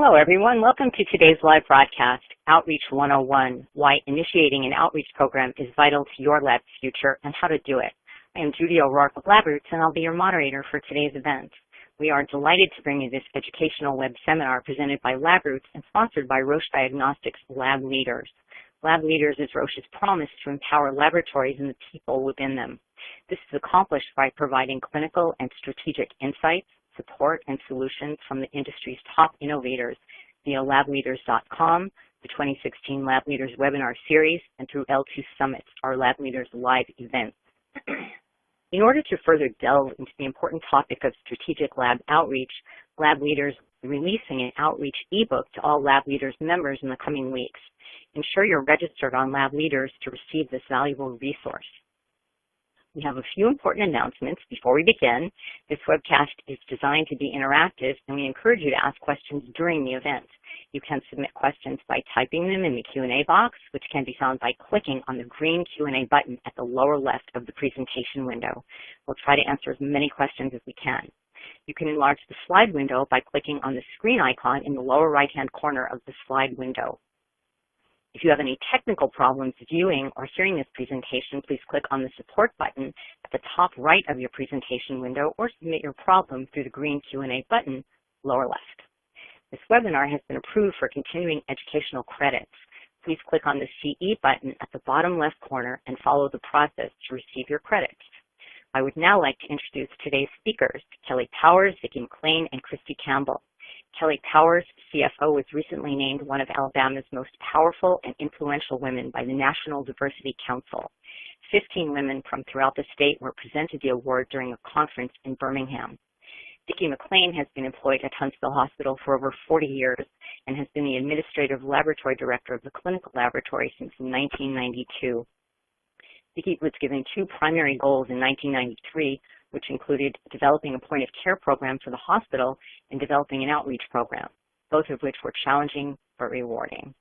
Hello, everyone. Welcome to today's live broadcast, Outreach 101, Why Initiating an Outreach Program is Vital to Your Lab's Future and How to Do It. I am Judy O'Rourke of LabRoots, and I'll be your moderator for today's event. We are delighted to bring you this educational web seminar presented by LabRoots and sponsored by Roche Diagnostics Lab Leaders. Lab Leaders is Roche's promise to empower laboratories and the people within them. This is accomplished by providing clinical and strategic insights, support, and solutions from the industry's top innovators via lableaders.com, the 2016 Lab Leaders webinar series, and through L2 Summits, our Lab Leaders live events. In order to further delve into the important topic of strategic lab outreach, Lab Leaders is releasing an outreach ebook to all Lab Leaders members in the coming weeks. Ensure you're registered on Lab Leaders to receive this valuable resource. We have a few important announcements before we begin. This webcast is designed to be interactive, and we encourage you to ask questions during the event. You can submit questions by typing them in the Q&A box, which can be found by clicking on the green Q&A button at the lower left of the presentation window. We'll try to answer as many questions as we can. You can enlarge the slide window by clicking on the screen icon in the lower right-hand corner of the slide window. If you have any technical problems viewing or hearing this presentation, please click on the support button at the top right of your presentation window or submit your problem through the green Q&A button lower left. This webinar has been approved for continuing educational credits. Please click on the CE button at the bottom left corner and follow the process to receive your credits. I would now like to introduce today's speakers, Kelli Powers, Vicky McClain, and Kristie Campbell. Kelli Powers, CFO, was recently named one of Alabama's most powerful and influential women by the National Diversity Council. 15 women from throughout the state were presented the award during a conference in Birmingham. Vicky McClain has been employed at Huntsville Hospital for over 40 years and has been the Administrative Laboratory Director of the Clinical Laboratory since 1992. Vicky was given two primary goals in 1993, which included developing a point-of-care program for the hospital and developing an outreach program, both of which were challenging but rewarding.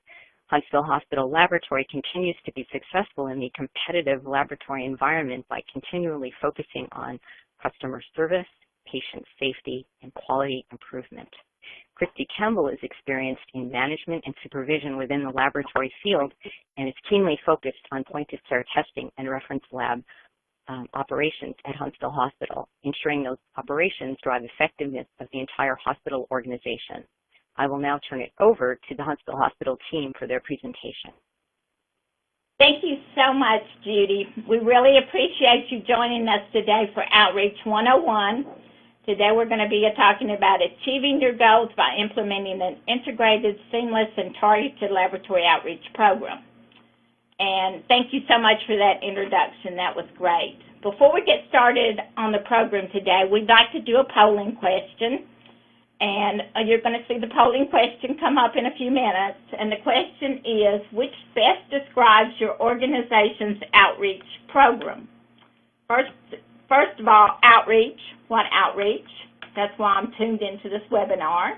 Huntsville Hospital Laboratory continues to be successful in the competitive laboratory environment by continually focusing on customer service, patient safety, and quality improvement. Kristie Campbell is experienced in management and supervision within the laboratory field and is keenly focused on point-of-care testing and reference lab operations at Huntsville Hospital, ensuring those operations drive effectiveness of the entire hospital organization. I will now turn it over to the Huntsville Hospital team for their presentation. Thank you so much, Judy. We really appreciate you joining us today for Outreach 101. Today we're going to be talking about achieving your goals by implementing an integrated, seamless, and targeted laboratory outreach program. And thank you so much for that introduction. That was great. Before we get started on the program today, we'd like to do a polling question. And you're going to see the polling question come up in a few minutes. And the question is, which best describes your organization's outreach program? First of all, outreach. What outreach? That's why I'm tuned into this webinar.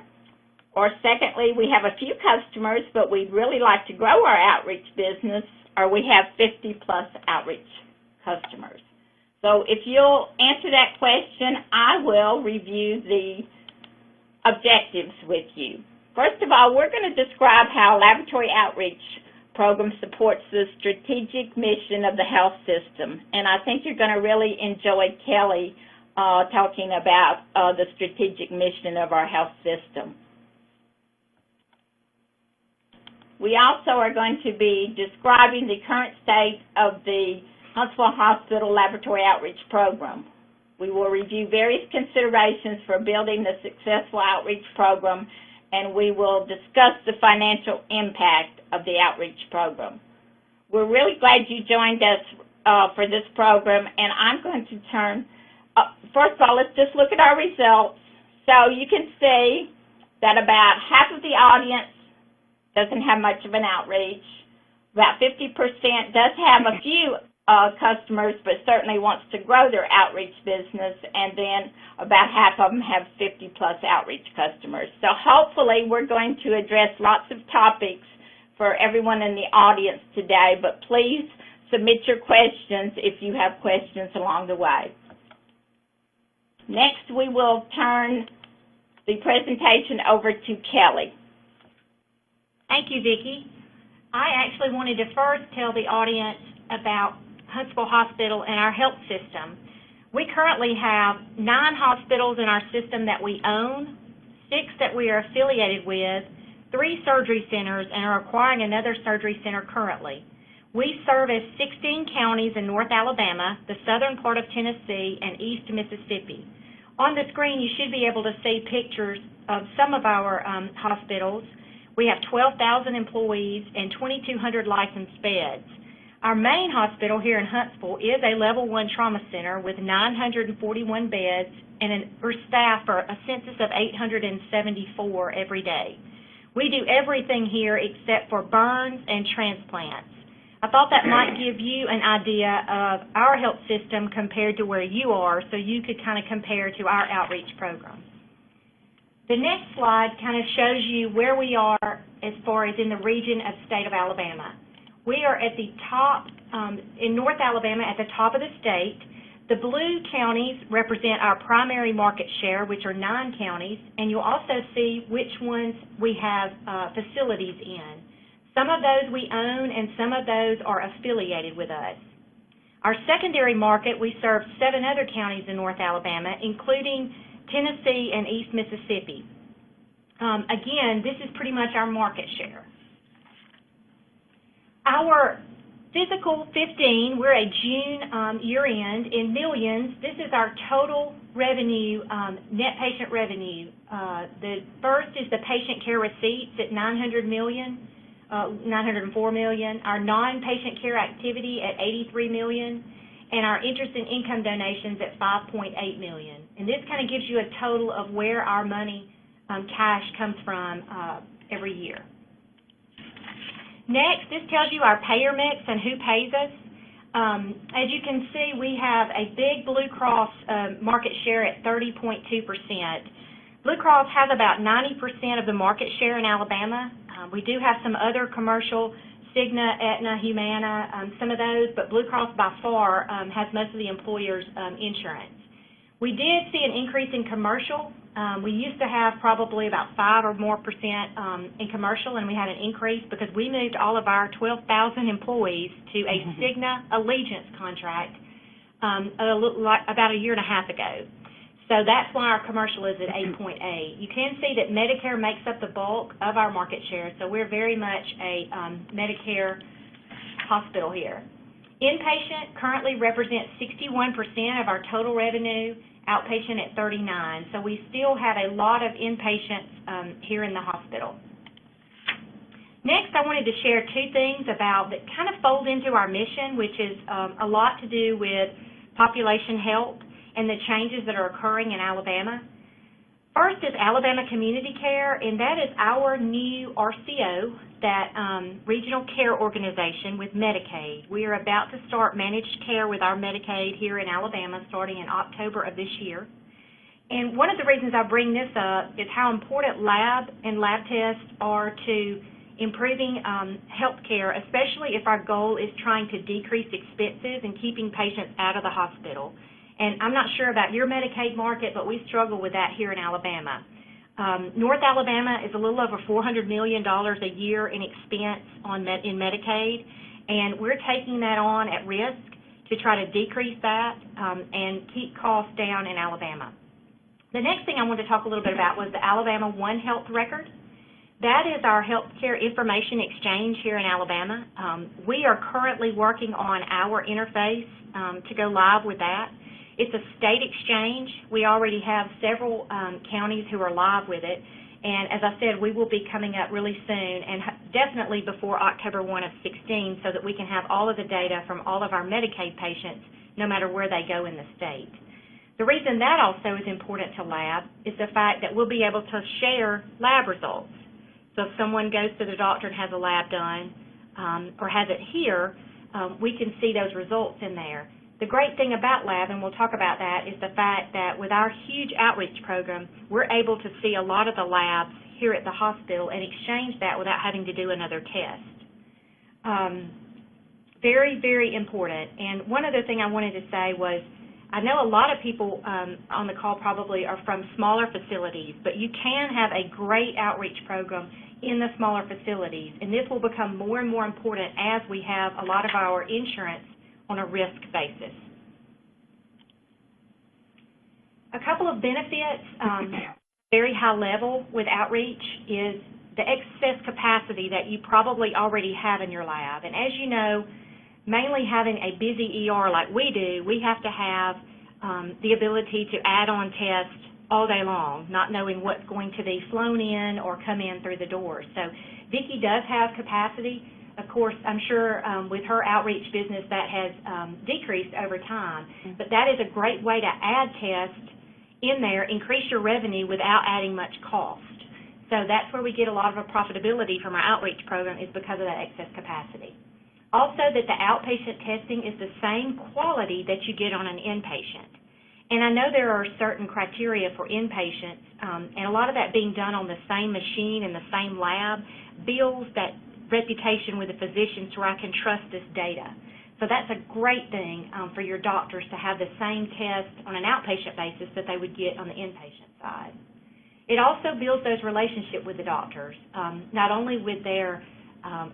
Or secondly, we have a few customers, but we'd really like to grow our outreach business, or we have 50-plus outreach customers. So if you'll answer that question, I will review the objectives with you. First of all, we're going to describe how laboratory outreach program supports the strategic mission of the health system. And I think you're going to really enjoy Kelli talking about the strategic mission of our health system. We also are going to be describing the current state of the Huntsville Hospital Laboratory Outreach Program. We will review various considerations for building the successful outreach program, and we will discuss the financial impact of the outreach program. We're really glad you joined us for this program, and I'm going to turn, first of all, let's just look at our results. So you can see that about half of the audience doesn't have much of an outreach. About 50% does have a few customers, but certainly wants to grow their outreach business, and then about half of them have 50-plus outreach customers. So hopefully we're going to address lots of topics for everyone in the audience today, but please submit your questions if you have questions along the way. Next, we will turn the presentation over to Kelli. Thank you, Vicki. I actually wanted to first tell the audience about Huntsville Hospital and our health system. We currently have 9 hospitals in our system that we own, 6 that we are affiliated with, 3 surgery centers, and are acquiring another surgery center currently. We service 16 counties in North Alabama, the southern part of Tennessee, and East Mississippi. On the screen, you should be able to see pictures of some of our hospitals. We have 12,000 employees and 2,200 licensed beds. Our main hospital here in Huntsville is a level 1 trauma center with 941 beds, and we're staffed for a census of 874 every day. We do everything here except for burns and transplants. I thought that might give you an idea of our health system compared to where you are, so you could kind of compare to our outreach program. The next slide kind of shows you where we are as far as in the region of the state of Alabama. We are at the top, in North Alabama, at the top of the state. The blue counties represent our primary market share, which are 9 counties, and you'll also see which ones we have facilities in. Some of those we own, and some of those are affiliated with us. Our secondary market, we serve 7 other counties in North Alabama, including Tennessee and East Mississippi. Again, this is pretty much our market share. Our Physical 15, we're a June year-end. In millions, this is our total revenue, net patient revenue. The first is the patient care receipts at $904 million. Our non-patient care activity at $83 million, and our interest and income donations at $5.8 million. And this kind of gives you a total of where our money, cash, comes from every year. Next, this tells you our payer mix and who pays us. As you can see, we have a big Blue Cross market share at 30.2%. Blue Cross has about 90% of the market share in Alabama. We do have some other commercial, Cigna, Aetna, Humana, some of those, but Blue Cross by far has most of the employers' insurance. We did see an increase in commercial. We used to have probably about 5 or more percent in commercial, and we had an increase because we moved all of our 12,000 employees to a Cigna Allegiance contract about a year and a half ago. So that's why our commercial is at 8.8. You can see that Medicare makes up the bulk of our market share, so we're very much a Medicare hospital here. Inpatient currently represents 61% of our total revenue, outpatient at 39%. So we still have a lot of inpatients here in the hospital. Next, I wanted to share 2 things about that kind of fold into our mission, which is a lot to do with population health and the changes that are occurring in Alabama. First is Alabama Community Care, and that is our new RCO, that regional care organization with Medicaid. We are about to start managed care with our Medicaid here in Alabama starting in October of this year. And one of the reasons I bring this up is how important lab and lab tests are to improving health care, especially if our goal is trying to decrease expenses and keeping patients out of the hospital. And I'm not sure about your Medicaid market, but we struggle with that here in Alabama. North Alabama is a little over $400 million a year in expense in Medicaid, and we're taking that on at risk to try to decrease that and keep costs down in Alabama. The next thing I wanted to talk a little bit about was the Alabama One Health Record. That is our healthcare information exchange here in Alabama. We are currently working on our interface to go live with that. It's a state exchange. We already have several counties who are live with it, and as I said, we will be coming up really soon, and definitely before October 1 of 16, so that we can have all of the data from all of our Medicaid patients, no matter where they go in the state. The reason that also is important to lab is the fact that we'll be able to share lab results. So if someone goes to the doctor and has a lab done, or has it here, we can see those results in there. The great thing about lab, and we'll talk about that, is the fact that with our huge outreach program, we're able to see a lot of the labs here at the hospital and exchange that without having to do another test. Very, very important. And one other thing I wanted to say was I know a lot of people on the call probably are from smaller facilities, but you can have a great outreach program in the smaller facilities, and this will become more and more important as we have a lot of our insurance on a risk basis. A couple of benefits, very high level with outreach, is the excess capacity that you probably already have in your lab. And as you know, mainly having a busy ER like we do, we have to have the ability to add on tests all day long, not knowing what's going to be flown in or come in through the doors. So Vicky does have capacity. Of course, I'm sure with her outreach business that has decreased over time, but that is a great way to add tests in there, increase your revenue without adding much cost. So that's where we get a lot of our profitability from our outreach program, is because of that excess capacity. Also, that the outpatient testing is the same quality that you get on an inpatient. And I know there are certain criteria for inpatients, and a lot of that being done on the same machine in the same lab builds that reputation with the physicians where I can trust this data. So that's a great thing for your doctors to have the same test on an outpatient basis that they would get on the inpatient side. It also builds those relationships with the doctors, not only with their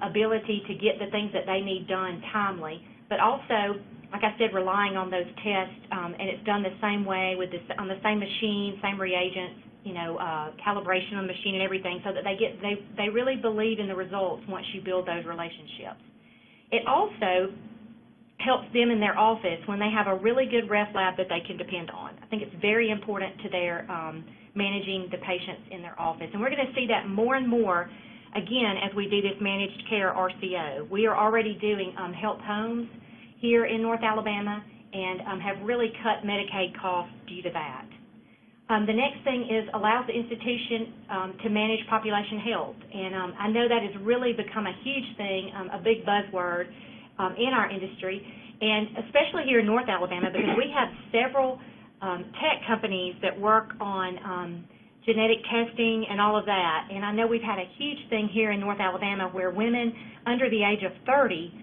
ability to get the things that they need done timely, but also, like I said, relying on those tests, and it's done the same way with on the same machine, same reagents, calibration on the machine and everything, so that they really believe in the results once you build those relationships. It also helps them in their office when they have a really good ref lab that they can depend on. I think it's very important to their managing the patients in their office. And we're going to see that more and more, again, as we do this managed care RCO. We are already doing help homes here in North Alabama and have really cut Medicaid costs due to that. The next thing is allows the institution to manage population health. And I know that has really become a huge thing, a big buzzword in our industry, and especially here in North Alabama, because we have several tech companies that work on genetic testing and all of that. And I know we've had a huge thing here in North Alabama where women under the age of 30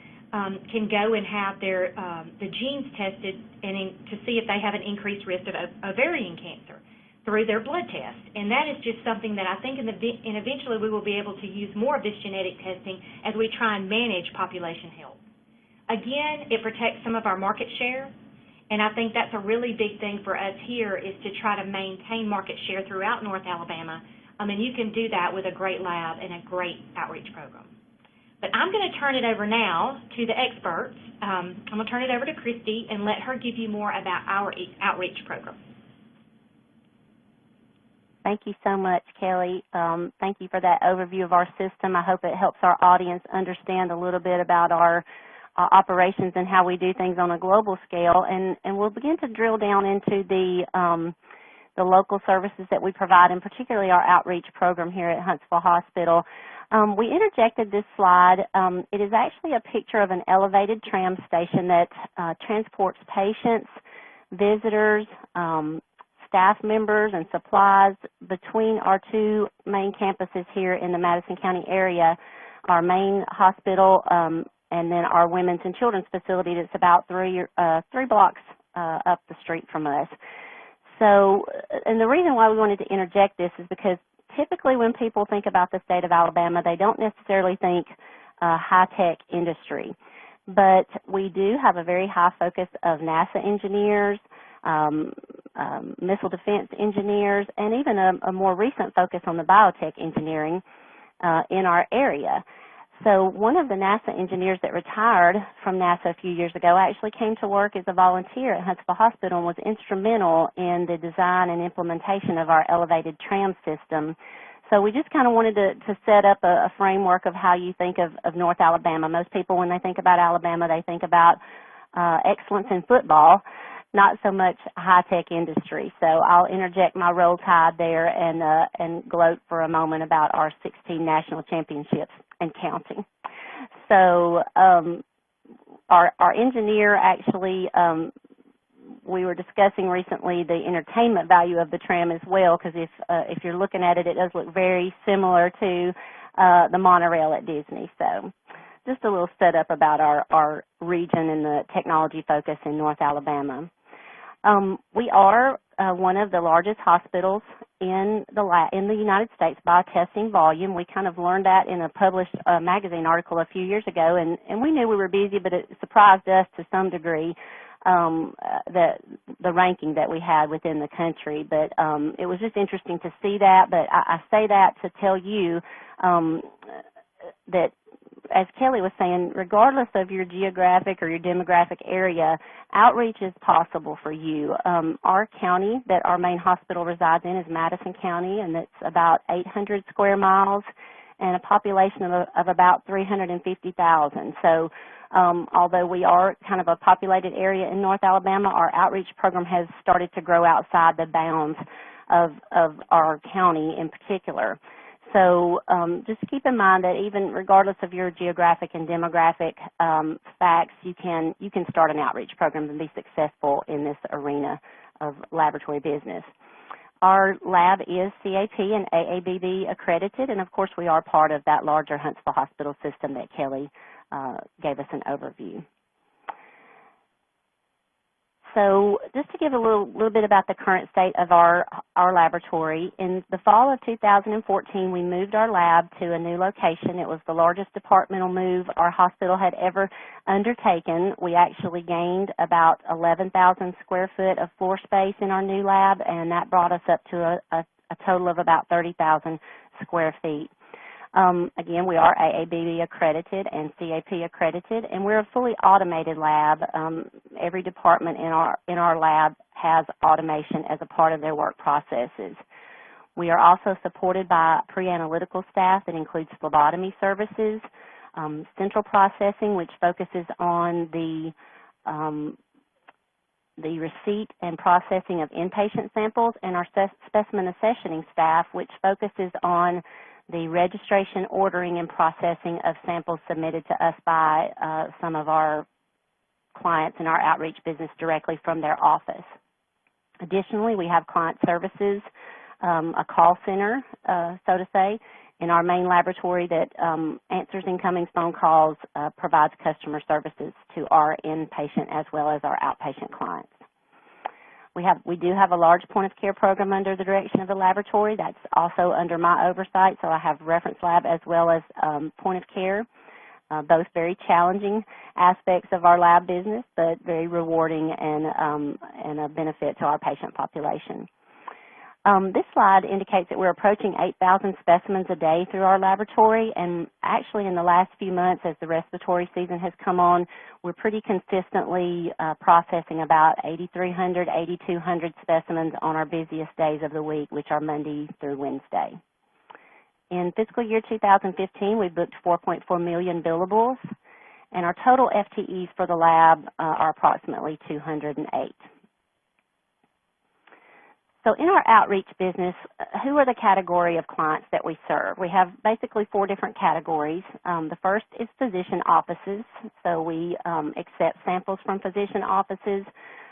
can go and have their the genes tested and to see if they have an increased risk of ovarian cancer through their blood test. And that is just something that I think and eventually we will be able to use more of this genetic testing as we try and manage population health. Again, it protects some of our market share, and I think that's a really big thing for us here, is to try to maintain market share throughout North Alabama, and you can do that with a great lab and a great outreach program. But I'm going to turn it over now to the experts. I'm going to turn it over to Kristie and let her give you more about our outreach program. Thank you so much, Kelli. Thank you for that overview of our system. I hope it helps our audience understand a little bit about our operations and how we do things on a global scale, and we'll begin to drill down into the local services that we provide, and particularly our outreach program here at Huntsville Hospital. We interjected this slide. It is actually a picture of an elevated tram station that transports patients, visitors, staff members, and supplies between our two main campuses here in the Madison County area, our main hospital, and then our women's and children's facility that's about three blocks up the street from us. So, and the reason why we wanted to interject this is because typically when people think about the state of Alabama, they don't necessarily think high-tech industry. But we do have a very high focus of NASA engineers, missile defense engineers, and even a more recent focus on the biotech engineering in our area. So one of the NASA engineers that retired from NASA a few years ago actually came to work as a volunteer at Huntsville Hospital and was instrumental in the design and implementation of our elevated tram system. So we just kind of wanted to set up a framework of how you think of North Alabama. Most people, when they think about Alabama, they think about excellence in football, not so much high-tech industry. So I'll interject my Roll Tide there and gloat for a moment about our 16 national championships and counting. So our engineer actually, we were discussing recently the entertainment value of the tram as well, because if you're looking at it, it does look very similar to the monorail at Disney. So just a little setup about our region and the technology focus in North Alabama. We are one of the largest hospitals in the United States by testing volume. We kind of learned that in a published magazine article a few years ago, and we knew we were busy, but it surprised us to some degree, the ranking that we had within the country. But it was just interesting to see that. But I say that to tell you that, as Kelli was saying, regardless of your geographic or your demographic area, outreach is possible for you. Our county that our main hospital resides in is Madison County, and it's about 800 square miles and a population of about 350,000. So although we are kind of a populated area in North Alabama, our outreach program has started to grow outside the bounds of our county in particular. So just keep in mind that even regardless of your geographic and demographic facts, you can start an outreach program and be successful in this arena of laboratory business. Our lab is CAP and AABB accredited, and of course we are part of that larger Huntsville Hospital system that Kelli gave us an overview. So just to give a little bit about the current state of our laboratory, in the fall of 2014, we moved our lab to a new location. It was the largest departmental move our hospital had ever undertaken. We actually gained about 11,000 square foot of floor space in our new lab, and that brought us up to a total of about 30,000 square feet. Again, we are AABB accredited and CAP accredited, and we're a fully automated lab. Every department in our lab has automation as a part of their work processes. We are also supported by pre-analytical staff that includes phlebotomy services, central processing, which focuses on the receipt and processing of inpatient samples, and our specimen accessioning staff, which focuses on the registration, ordering, and processing of samples submitted to us by some of our clients in our outreach business directly from their office. Additionally, we have client services, a call center, so to say, in our main laboratory that answers incoming phone calls, provides customer services to our inpatient as well as our outpatient clients. We do have a large point-of-care program under the direction of the laboratory. That's also under my oversight, so I have reference lab as well as point-of-care, both very challenging aspects of our lab business, but very rewarding and a benefit to our patient population. This slide indicates that we're approaching 8,000 specimens a day through our laboratory, and actually in the last few months as the respiratory season has come on, we're pretty consistently processing about 8,300, 8,200 specimens on our busiest days of the week, which are Monday through Wednesday. In fiscal year 2015, we booked 4.4 million billables, and our total FTEs for the lab are approximately 208. So in our outreach business, who are the category of clients that we serve? We have basically 4 different categories. The first is physician offices. So we accept samples from physician offices,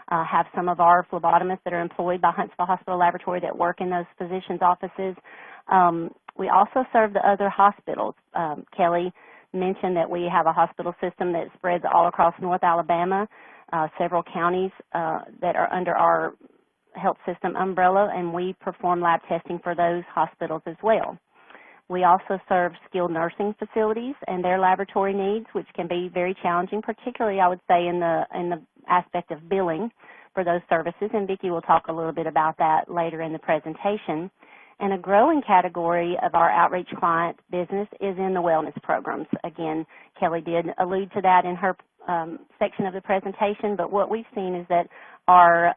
have some of our phlebotomists that are employed by Huntsville Hospital Laboratory that work in those physicians' offices. We also serve the other hospitals. Kelli mentioned that we have a hospital system that spreads all across North Alabama, several counties that are under our health system umbrella, and we perform lab testing for those hospitals as well. We also serve skilled nursing facilities and their laboratory needs, which can be very challenging, particularly I would say in the aspect of billing for those services, and Vicky will talk a little bit about that later in the presentation. And a growing category of our outreach client business is in the wellness programs. Again, Kelli did allude to that in her section of the presentation, but what we've seen is that our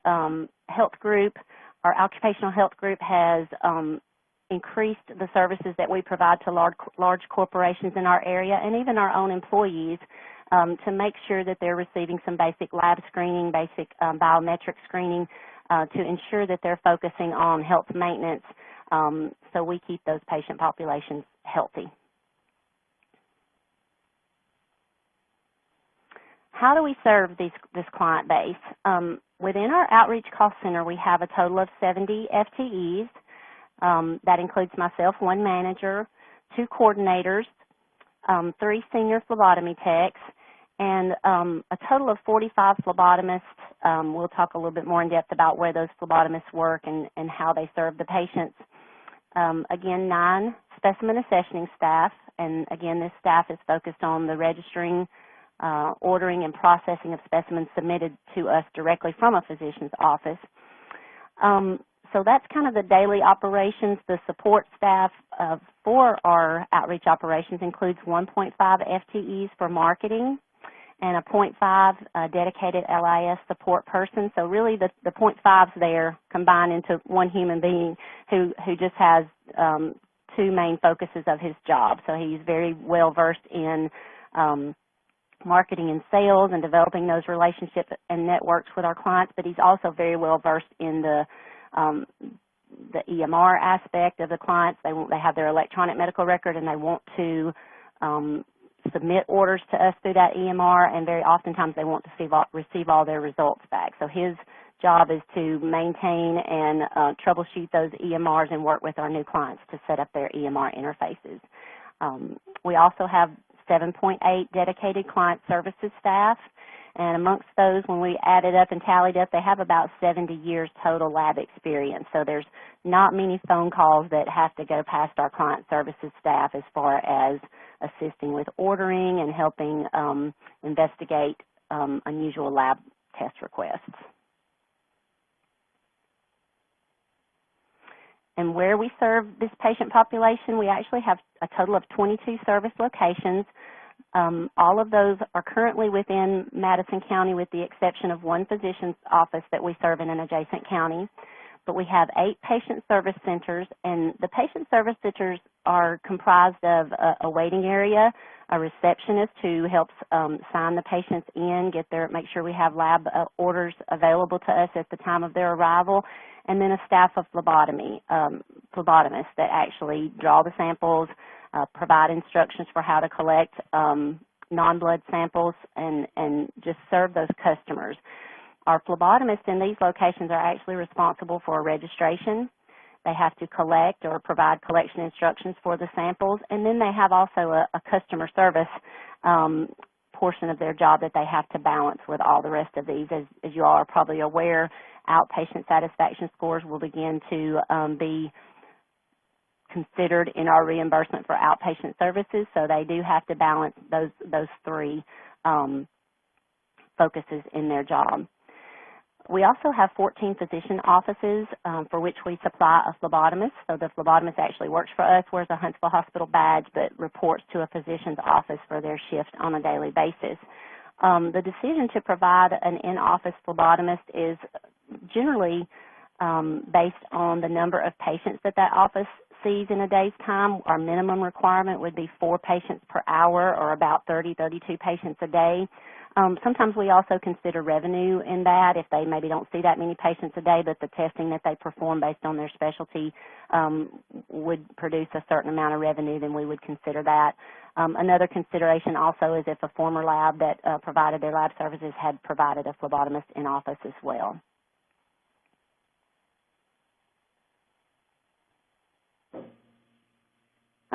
health group, our occupational health group has increased the services that we provide to large corporations in our area and even our own employees to make sure that they're receiving some basic lab screening, basic biometric screening to ensure that they're focusing on health maintenance so we keep those patient populations healthy. How do we serve this client base? Within our outreach call center, we have a total of 70 FTEs. That includes myself, 1 manager, 2 coordinators, 3 senior phlebotomy techs, and a total of 45 phlebotomists we'll talk a little bit more in depth about where those phlebotomists work and how they serve the patients. Again, 9 specimen accessioning staff, and again, this staff is focused on the registering, ordering, and processing of specimens submitted to us directly from a physician's office. So that's kind of the daily operations. The support staff for our outreach operations includes 1.5 FTEs for marketing and a 0.5 dedicated LIS support person. So really the 0.5s there combine into one human being who just has 2 main focuses of his job. So he's very well versed in marketing and sales and developing those relationships and networks with our clients, but he's also very well versed in the EMR aspect of the clients. They have their electronic medical record, and they want to submit orders to us through that EMR, and very oftentimes they want to receive all their results back. So his job is to maintain and troubleshoot those EMRs and work with our new clients to set up their EMR interfaces. We also have 7.8 dedicated client services staff, and amongst those, when we added up and tallied up, they have about 70 years total lab experience. So there's not many phone calls that have to go past our client services staff as far as assisting with ordering and helping investigate unusual lab test requests. And where we serve this patient population, we actually have a total of 22 service locations. All of those are currently within Madison County with the exception of one physician's office that we serve in an adjacent county. But we have 8 patient service centers, and the patient service centers are comprised of a waiting area, a receptionist who helps sign the patients in, make sure we have lab orders available to us at the time of their arrival, and then a staff of phlebotomists that actually draw the samples, provide instructions for how to collect non-blood samples, and just serve those customers. Our phlebotomists in these locations are actually responsible for registration. They have to collect or provide collection instructions for the samples, and then they have also a customer service portion of their job that they have to balance with all the rest of these. As you all are probably aware, outpatient satisfaction scores will begin to be considered in our reimbursement for outpatient services, so they do have to balance those 3 focuses in their job. We also have 14 physician offices for which we supply a phlebotomist. So the phlebotomist actually works for us, wears a Huntsville Hospital badge, but reports to a physician's office for their shift on a daily basis. The decision to provide an in-office phlebotomist is generally based on the number of patients that office sees in a day's time. Our minimum requirement would be 4 patients per hour, or about 30, 32 patients a day. Sometimes we also consider revenue in that. If they maybe don't see that many patients a day, but the testing that they perform based on their specialty would produce a certain amount of revenue, then we would consider that. Another consideration also is if a former lab that provided their lab services had provided a phlebotomist in office as well.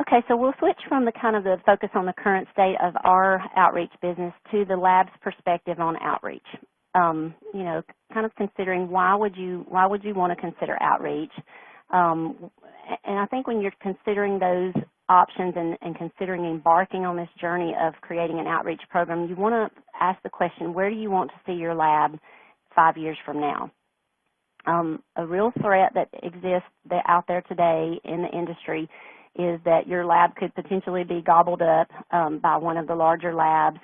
Okay, so we'll switch from the kind of the focus on the current state of our outreach business to the lab's perspective on outreach. You know, kind of considering why would you want to consider outreach? And I think when you're considering those options and considering embarking on this journey of creating an outreach program, you want to ask the question, where do you want to see your lab 5 years from now? A real threat that exists out there today in the industry is that your lab could potentially be gobbled up by one of the larger labs,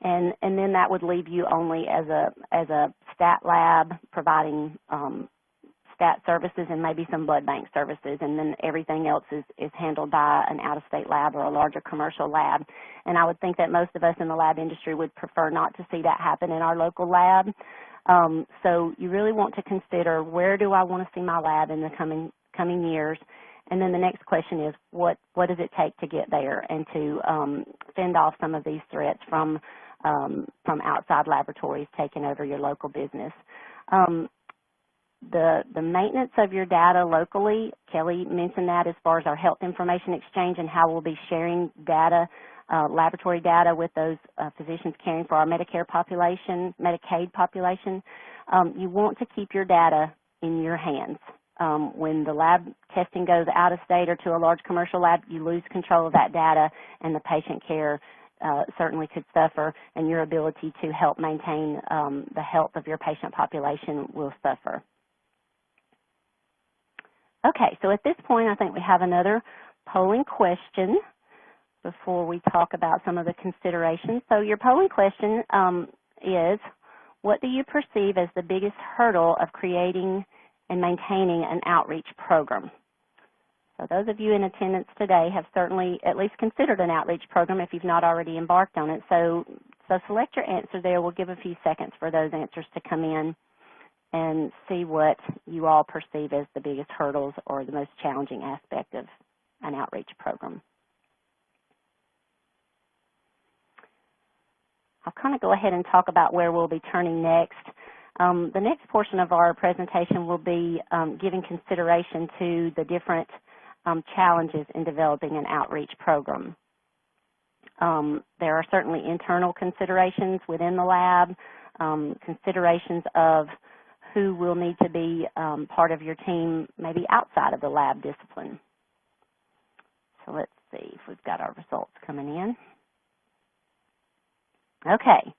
and then that would leave you only as a stat lab providing stat services and maybe some blood bank services, and then everything else is handled by an out-of-state lab or a larger commercial lab. And I would think that most of us in the lab industry would prefer not to see that happen in our local lab. So you really want to consider, where do I want to see my lab in the coming years? And then the next question is, what does it take to get there and to fend off some of these threats from outside laboratories taking over your local business? The maintenance of your data locally, Kelli mentioned that as far as our health information exchange and how we'll be sharing data, laboratory data with those physicians caring for our Medicare population, Medicaid population. You want to keep your data in your hands. When the lab testing goes out of state or to a large commercial lab, you lose control of that data, and the patient care certainly could suffer, and your ability to help maintain the health of your patient population will suffer. Okay, so at this point, I think we have another polling question before we talk about some of the considerations. So your polling question is, what do you perceive as the biggest hurdle of creating and maintaining an outreach program? So those of you in attendance today have certainly at least considered an outreach program if you've not already embarked on it. So select your answer there. We'll give a few seconds for those answers to come in and see what you all perceive as the biggest hurdles or the most challenging aspect of an outreach program. I'll kind of go ahead and talk about where we'll be turning next. The next portion of our presentation will be giving consideration to the different challenges in developing an outreach program. There are certainly internal considerations within the lab, considerations of who will need to be part of your team maybe outside of the lab discipline. So let's see if we've got our results coming in. Okay,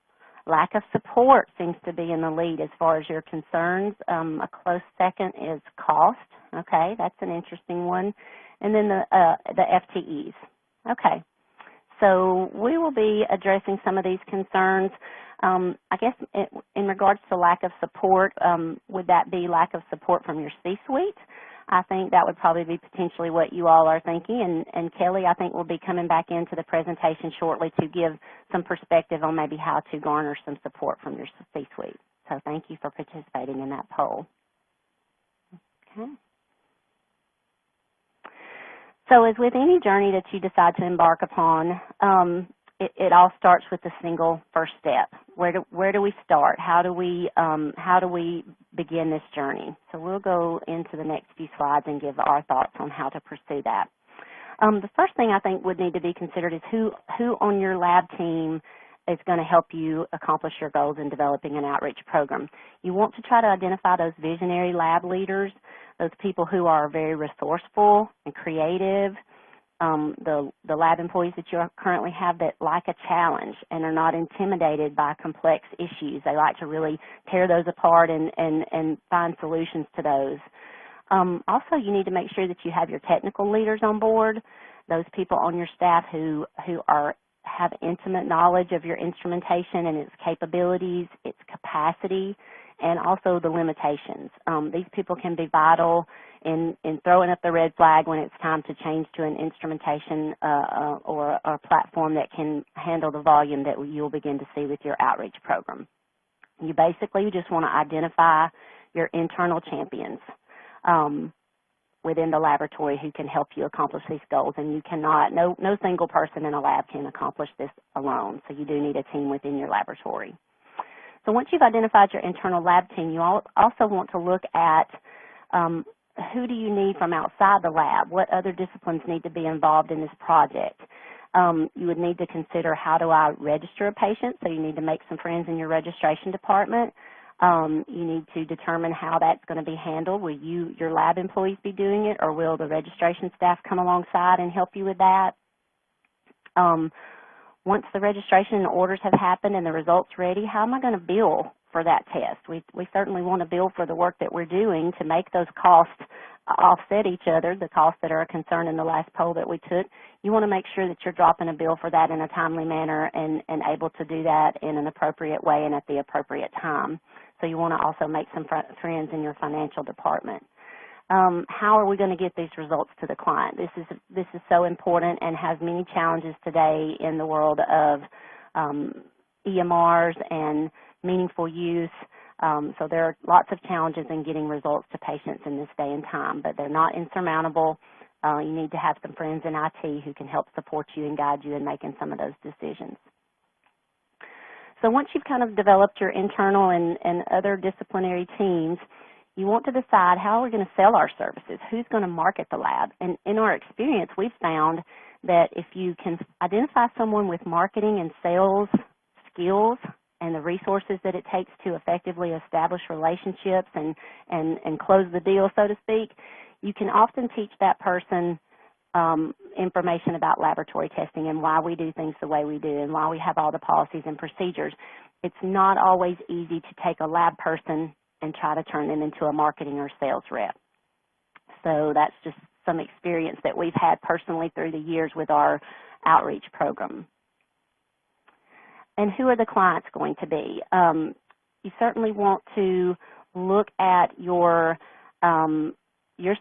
lack of support seems to be in the lead as far as your concerns. A close second is cost. Okay, that's an interesting one. And then the FTEs. Okay, so we will be addressing some of these concerns. I guess in regards to lack of support, would that be lack of support from your C-suite? I think that would probably be potentially what you all are thinking. And Kelli, I think, will be coming back into the presentation shortly to give some perspective on maybe how to garner some support from your C-suite. So thank you for participating in that poll. Okay. So as with any journey that you decide to embark upon, it all starts with a single first step. Where do we start? How do we begin this journey? So we'll go into the next few slides and give our thoughts on how to pursue that. The first thing I think would need to be considered is who on your lab team is going to help you accomplish your goals in developing an outreach program. You want to try to identify those visionary lab leaders, those people who are very resourceful and creative, the lab employees that you currently have that like a challenge and are not intimidated by complex issues. They like to really tear those apart and find solutions to those. Also, you need to make sure that you have your technical leaders on board, those people on your staff who have intimate knowledge of your instrumentation and its capabilities, its capacity, and also the limitations. These people can be vital in throwing up the red flag when it's time to change to an instrumentation or a platform that can handle the volume that you'll begin to see with your outreach program. You basically just want to identify your internal champions within the laboratory who can help you accomplish these goals. And you cannot, no single person in a lab can accomplish this alone. So you do need a team within your laboratory. So once you've identified your internal lab team, you also want to look at who do you need from outside the lab? What other disciplines need to be involved in this project? You would need to consider, how do I register a patient? So you need to make some friends in your registration department. You need to determine how that's going to be handled. Will your lab employees be doing it, or will the registration staff come alongside and help you with that? Once the registration and orders have happened and the results ready, how am I going to bill for that test? We certainly want to bill for the work that we're doing to make those costs offset each other, the costs that are a concern in the last poll that we took. You want to make sure that you're dropping a bill for that in a timely manner and able to do that in an appropriate way and at the appropriate time. So you want to also make some friends in your financial department. How are we going to get these results to the client? This is so important and has many challenges today in the world of EMRs and meaningful use. So there are lots of challenges in getting results to patients in this day and time, but they're not insurmountable. You need to have some friends in IT who can help support you and guide you in making some of those decisions. So once you've kind of developed your internal and other disciplinary teams, you want to decide, how are we going to sell our services? Who's going to market the lab? And in our experience, we've found that if you can identify someone with marketing and sales skills and the resources that it takes to effectively establish relationships and close the deal, so to speak, you can often teach that person information about laboratory testing and why we do things the way we do and why we have all the policies and procedures. It's not always easy to take a lab person and try to turn them into a marketing or sales rep. So that's just some experience that we've had personally through the years with our outreach program. And who are the clients going to be? You certainly want to look at your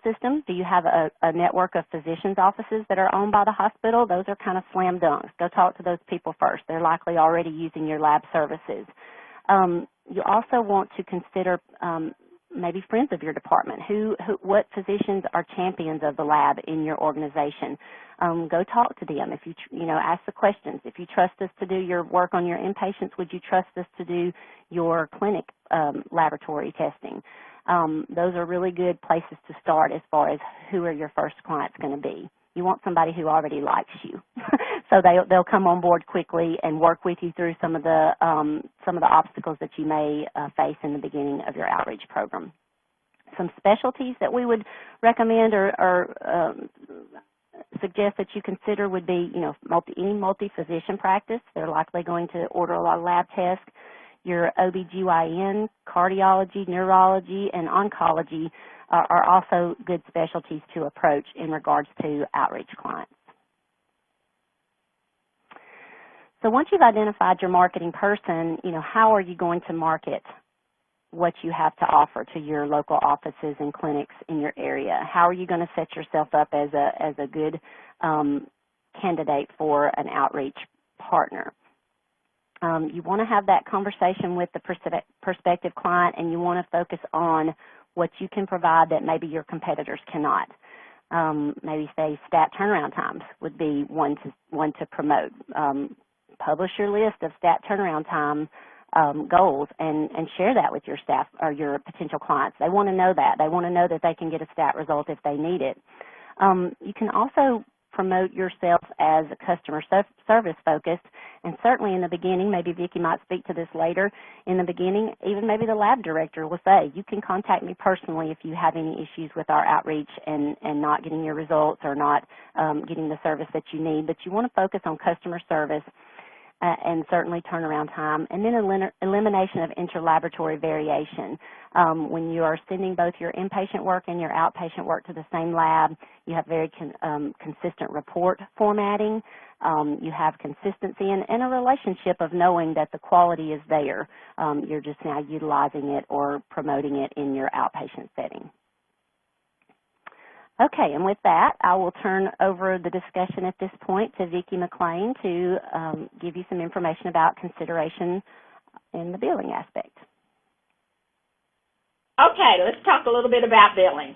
system. Do you have a network of physicians' offices that are owned by the hospital? Those are kind of slam dunks. Go talk to those people first. They're likely already using your lab services. You also want to consider maybe friends of your department. What physicians are champions of the lab in your organization? Go talk to them. If you ask the questions. If you trust us to do your work on your inpatients, would you trust us to do your clinic laboratory testing? Those are really good places to start as far as who are your first clients going to be. You want somebody who already likes you, so they'll come on board quickly and work with you through some of the obstacles that you may face in the beginning of your outreach program. Some specialties that we would recommend or suggest that you consider would be, any multi-physician practice. They're likely going to order a lot of lab tests. Your OBGYN, cardiology, neurology, and oncology are also good specialties to approach in regards to outreach clients. So once you've identified your marketing person, how are you going to market what you have to offer to your local offices and clinics in your area? How are you going to set yourself up as a good candidate for an outreach partner? You want to have that conversation with the prospective client, and you want to focus on what you can provide that maybe your competitors cannot. Maybe say stat turnaround times would be one to promote. Publish your list of stat turnaround time goals and share that with your staff or your potential clients. They want to know that. They want to know that they can get a stat result if they need it. You can also promote yourself as a customer service focused, and certainly in the beginning, maybe Vicky might speak to this later, in the beginning, even maybe the lab director will say, you can contact me personally if you have any issues with our outreach and not getting your results or not getting the service that you need, but you want to focus on customer service and certainly turnaround time, and then elimination of interlaboratory variation. When you are sending both your inpatient work and your outpatient work to the same lab, you have very consistent report formatting. You have consistency and a relationship of knowing that the quality is there. You're just now utilizing it or promoting it in your outpatient setting. Okay, and with that, I will turn over the discussion at this point to Vicky McClain to give you some information about consideration in the billing aspect. Okay, let's talk a little bit about billing.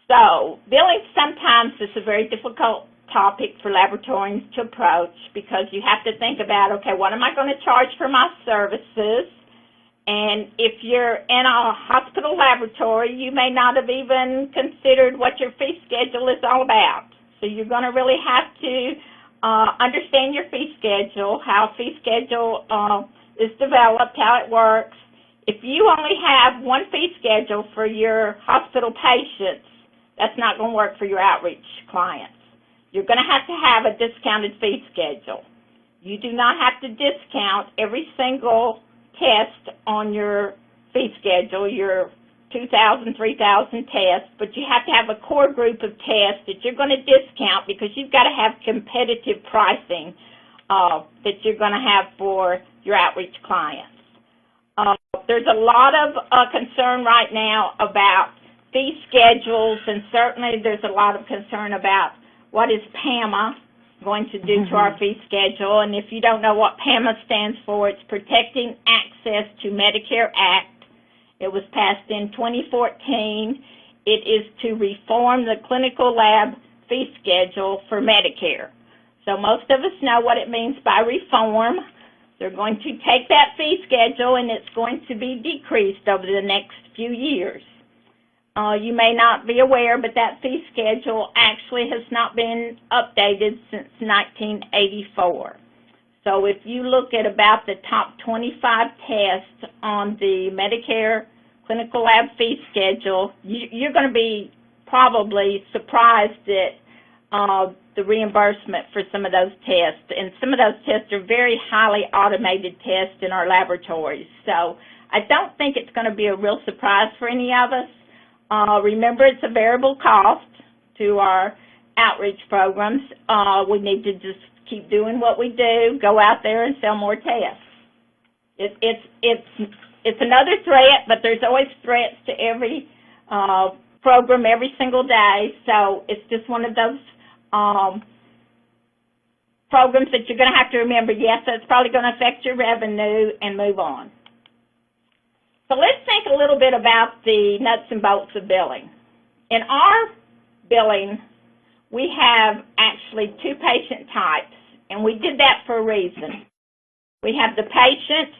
So, billing sometimes is a very difficult topic for laboratorians to approach because you have to think about, okay, what am I going to charge for my services? And if you're in a hospital laboratory, you may not have even considered what your fee schedule is all about. So you're going to really have to understand your fee schedule, how fee schedule is developed, how it works. If you only have one fee schedule for your hospital patients, that's not going to work for your outreach clients. You're going to have a discounted fee schedule. You do not have to discount every single test on your fee schedule, your 2,000, 3,000 tests, but you have to have a core group of tests that you're going to discount because you've got to have competitive pricing that you're going to have for your outreach clients. There's a lot of concern right now about fee schedules, and certainly there's a lot of concern about what is PAMA going to do to our fee schedule. And if you don't know what PAMA stands for, it's Protecting Access to Medicare Act. It was passed in 2014. It is to reform the clinical lab fee schedule for Medicare. So most of us know what it means by reform. They're going to take that fee schedule and it's going to be decreased over the next few years. You may not be aware, but that fee schedule actually has not been updated since 1984. So if you look at about the top 25 tests on the Medicare clinical lab fee schedule, you're going to be probably surprised at the reimbursement for some of those tests. And some of those tests are very highly automated tests in our laboratories. So I don't think it's going to be a real surprise for any of us. Remember, it's a variable cost to our outreach programs. We need to just keep doing what we do, go out there and sell more tests. It's another threat, but there's always threats to every program every single day. So it's just one of those programs that you're going to have to remember, yes, that's probably going to affect your revenue, and move on. So let's think a little bit about the nuts and bolts of billing. In our billing, we have actually two patient types, and we did that for a reason. We have the patient,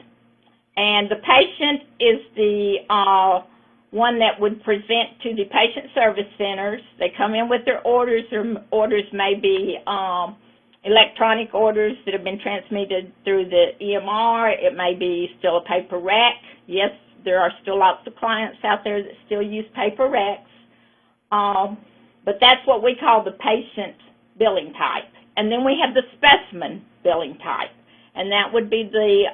and the patient is the one that would present to the patient service centers. They come in with their orders, or orders may be electronic orders that have been transmitted through the EMR. It may be still a paper rec. Yes, there are still lots of clients out there that still use paper recs. But that's what we call the patient billing type. And then we have the specimen billing type. And that would be the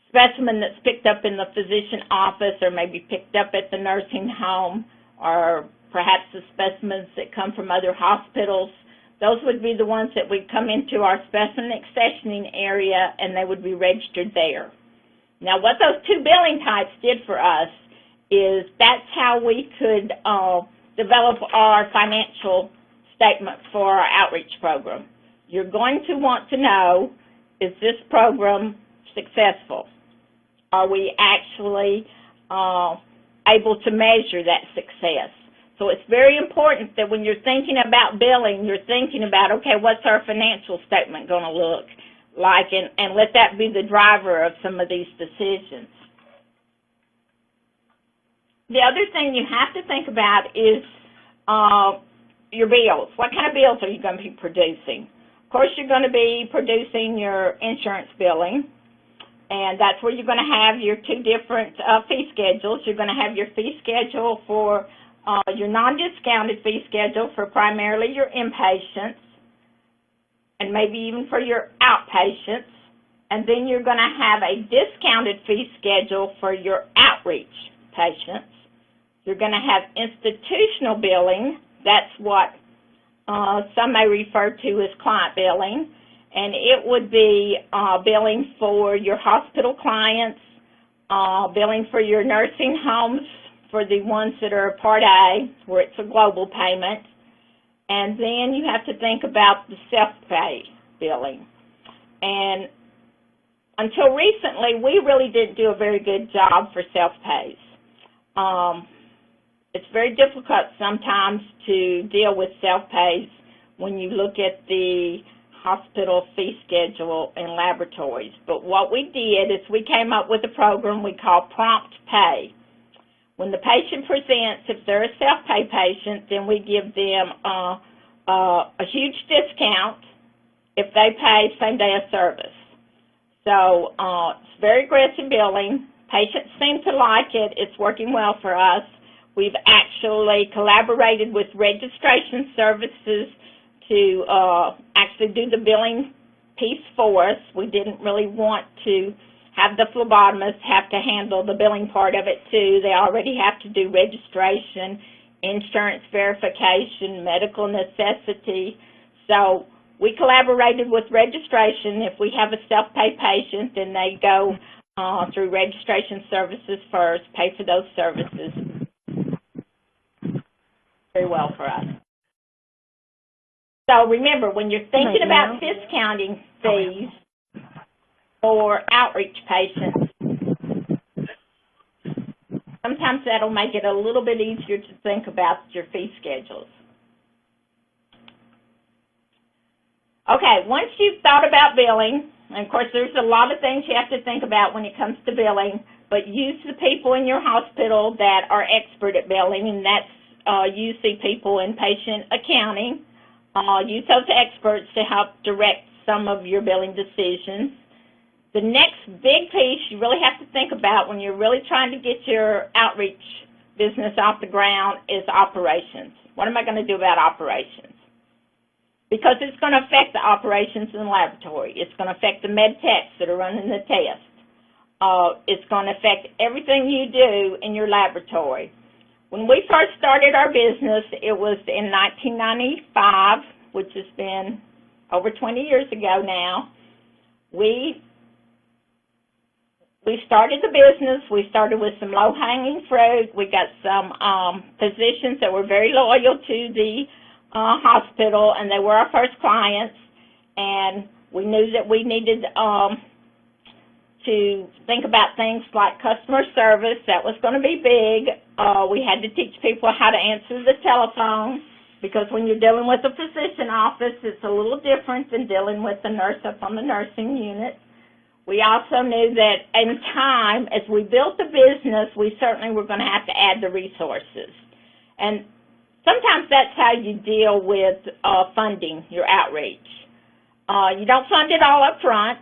specimen that's picked up in the physician office, or maybe picked up at the nursing home, or perhaps the specimens that come from other hospitals. Those would be the ones that would come into our specimen accessioning area, and they would be registered there. Now, what those two billing types did for us is that's how we could develop our financial statement for our outreach program. You're going to want to know, is this program successful? Are we actually able to measure that success? So it's very important that when you're thinking about billing, you're thinking about, okay, what's our financial statement going to look like, and let that be the driver of some of these decisions. The other thing you have to think about is your bills. What kind of bills are you going to be producing? Of course, you're going to be producing your insurance billing, and that's where you're going to have your two different fee schedules. You're going to have your fee schedule for your non-discounted fee schedule for primarily your inpatients, and maybe even for your outpatients. And then you're going to have a discounted fee schedule for your outreach patients. You're going to have institutional billing. That's what some may refer to as client billing. And it would be billing for your hospital clients, billing for your nursing homes, for the ones that are Part A, where it's a global payment. And then you have to think about the self-pay billing. And until recently, we really didn't do a very good job for self-pays. It's very difficult sometimes to deal with self-pays when you look at the hospital fee schedule and laboratories. But what we did is we came up with a program we call prompt pay. When the patient presents, if they're a self-pay patient, then we give them a huge discount if they pay same day of service. So it's very aggressive billing. Patients seem to like it. It's working well for us. We've actually collaborated with registration services to actually do the billing piece for us. We didn't really want to have the phlebotomists have to handle the billing part of it too. They already have to do registration, insurance verification, medical necessity. So we collaborated with registration. If we have a self-pay patient, then they go through registration services first, pay for those services. Very well for us. So remember, when you're thinking about discounting fees for outreach patients, sometimes that'll make it a little bit easier to think about your fee schedules. Okay, once you've thought about billing, and of course there's a lot of things you have to think about when it comes to billing, but use the people in your hospital that are expert at billing, and that's usually people in patient accounting. Use those experts to help direct some of your billing decisions. The next big piece you really have to think about when you're really trying to get your outreach business off the ground is operations. What am I going to do about operations? Because it's going to affect the operations in the laboratory. It's going to affect the med techs that are running the test. It's going to affect everything you do in your laboratory. When we first started our business, it was in 1995, which has been over 20 years ago now. We started the business. We started with some low-hanging fruit. We got some physicians that were very loyal to the hospital, and they were our first clients. And we knew that we needed to think about things like customer service. That was going to be big. We had to teach people how to answer the telephone, because when you're dealing with a physician office, it's a little different than dealing with the nurse up on the nursing unit. We also knew that in time, as we built the business, we certainly were going to have to add the resources. And sometimes that's how you deal with funding your outreach. You don't fund it all up front.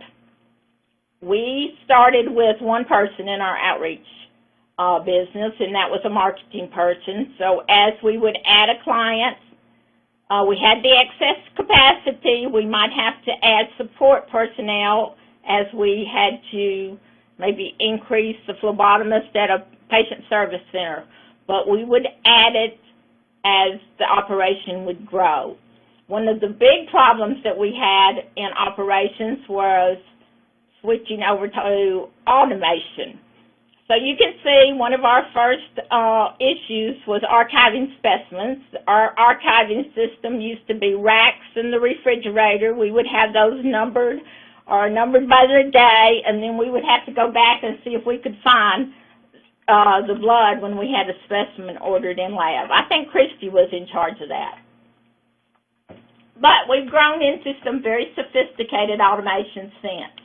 We started with one person in our outreach business, and that was a marketing person. So as we would add a client, we had the excess capacity. We might have to add support personnel as we had to maybe increase the phlebotomist at a patient service center. But we would add it as the operation would grow. One of the big problems that we had in operations was switching over to automation. So you can see one of our first issues was archiving specimens. Our archiving system used to be racks in the refrigerator. We would have those numbered by the day, and then we would have to go back and see if we could find the blood when we had a specimen ordered in lab. I think Kristie was in charge of that. But we've grown into some very sophisticated automation since.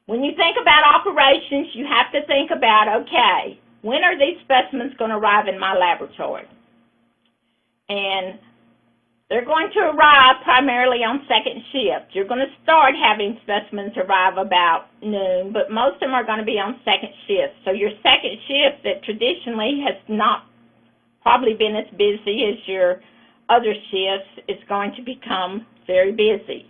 When you think about operations, you have to think about, okay, when are these specimens going to arrive in my laboratory? And they're going to arrive primarily on second shift. You're going to start having specimens arrive about noon, but most of them are going to be on second shift. So your second shift that traditionally has not probably been as busy as your other shifts is going to become very busy.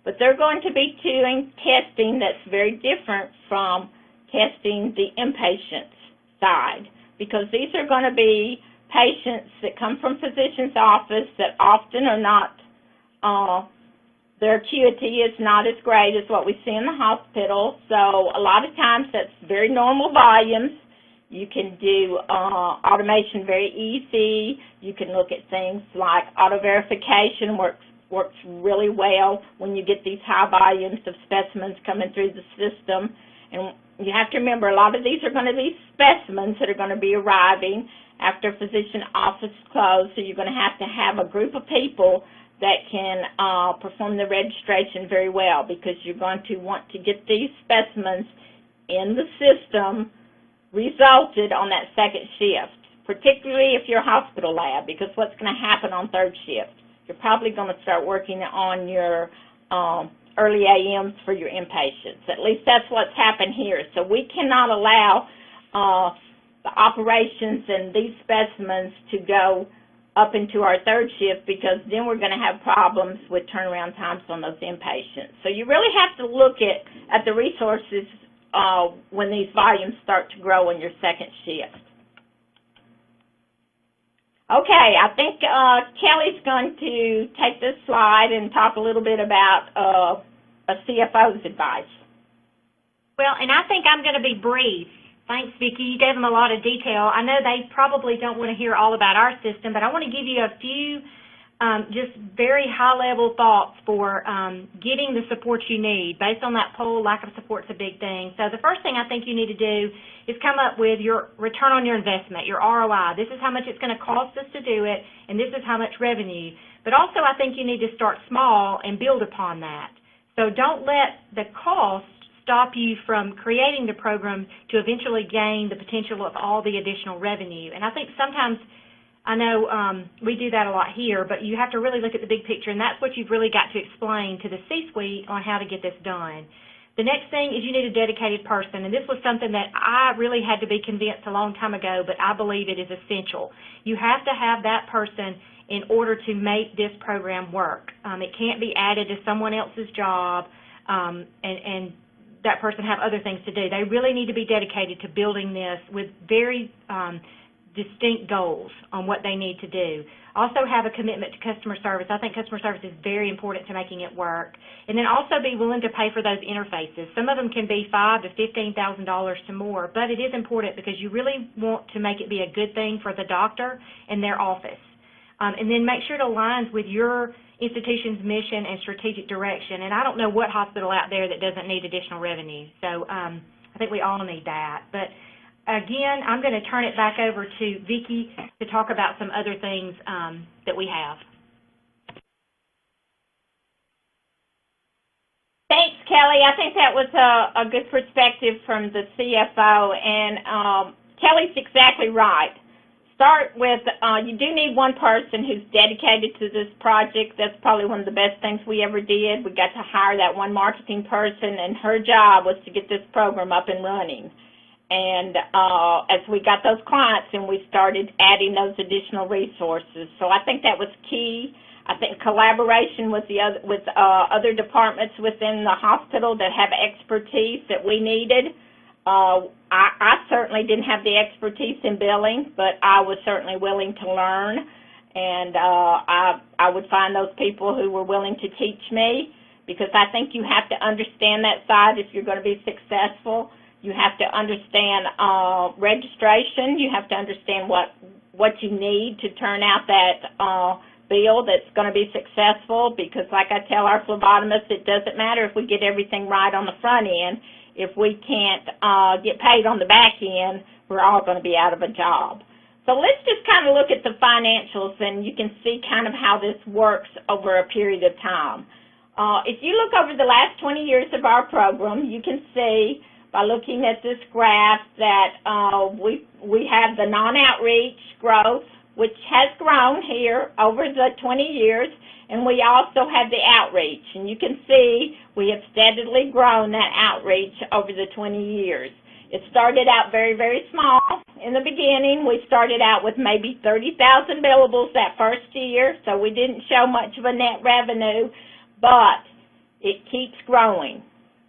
But they're going to be doing testing that's very different from testing the inpatient side, because these are going to be patients that come from physician's office that often are not, their acuity is not as great as what we see in the hospital. So a lot of times that's very normal volumes. You can do automation very easy. You can look at things like auto verification works really well when you get these high volumes of specimens coming through the system. And you have to remember, a lot of these are going to be specimens that are going to be arriving after physician office closed, so you're going to have a group of people that can perform the registration very well, because you're going to want to get these specimens in the system resulted on that second shift, particularly if you're a hospital lab, because what's going to happen on third shift? You're probably going to start working on your early AMs for your inpatients. At least that's what's happened here. So we cannot allow the operations and these specimens to go up into our third shift, because then we're going to have problems with turnaround times on those inpatients. So you really have to look at the resources when these volumes start to grow in your second shift. Okay, I think Kelly's going to take this slide and talk a little bit about a CFO's advice. Well, and I think I'm going to be brief. Thanks, Vicki. You gave them a lot of detail. I know they probably don't want to hear all about our system, but I want to give you a few just very high-level thoughts for getting the support you need. Based on that poll, lack of support is a big thing. So the first thing I think you need to do is come up with your return on your investment, your ROI. This is how much it's going to cost us to do it, and this is how much revenue. But also I think you need to start small and build upon that. So don't let the cost stop you from creating the program to eventually gain the potential of all the additional revenue. And I think sometimes I know we do that a lot here, but you have to really look at the big picture, and that's what you've really got to explain to the C-suite on how to get this done. The next thing is you need a dedicated person, and this was something that I really had to be convinced a long time ago, but I believe it is essential. You have to have that person in order to make this program work. It can't be added to someone else's job, and that person have other things to do. They really need to be dedicated to building this with very distinct goals on what they need to do. Also have a commitment to customer service. I think customer service is very important to making it work. And then also be willing to pay for those interfaces. Some of them can be $5,000 to $15,000 to more, but it is important because you really want to make it be a good thing for the doctor and their office. And then make sure it aligns with your institution's mission and strategic direction. And I don't know what hospital out there that doesn't need additional revenue. So I think we all need that. But again, I'm going to turn it back over to Vicky to talk about some other things that we have. Thanks, Kelly. I think that was a good perspective from the CFO, and Kelly's exactly right. Start with, you do need one person who's dedicated to this project. That's probably one of the best things we ever did. We got to hire that one marketing person, and her job was to get this program up and running. And as we got those clients and we started adding those additional resources. So I think that was key. I think collaboration with other departments within the hospital that have expertise that we needed. I certainly didn't have the expertise in billing, but I was certainly willing to learn. And I would find those people who were willing to teach me, because I think you have to understand that side if you're going to be successful. You have to understand registration. You have to understand what you need to turn out that bill that's going to be successful, because like I tell our phlebotomists, it doesn't matter if we get everything right on the front end. If we can't get paid on the back end, we're all going to be out of a job. So let's just kind of look at the financials, and you can see kind of how this works over a period of time. If you look over the last 20 years of our program, you can see by looking at this graph that we have the non-outreach growth, which has grown here over the 20 years, and we also have the outreach. And you can see we have steadily grown that outreach over the 20 years. It started out very, very small. In the beginning, we started out with maybe 30,000 billables that first year, so we didn't show much of a net revenue, but it keeps growing.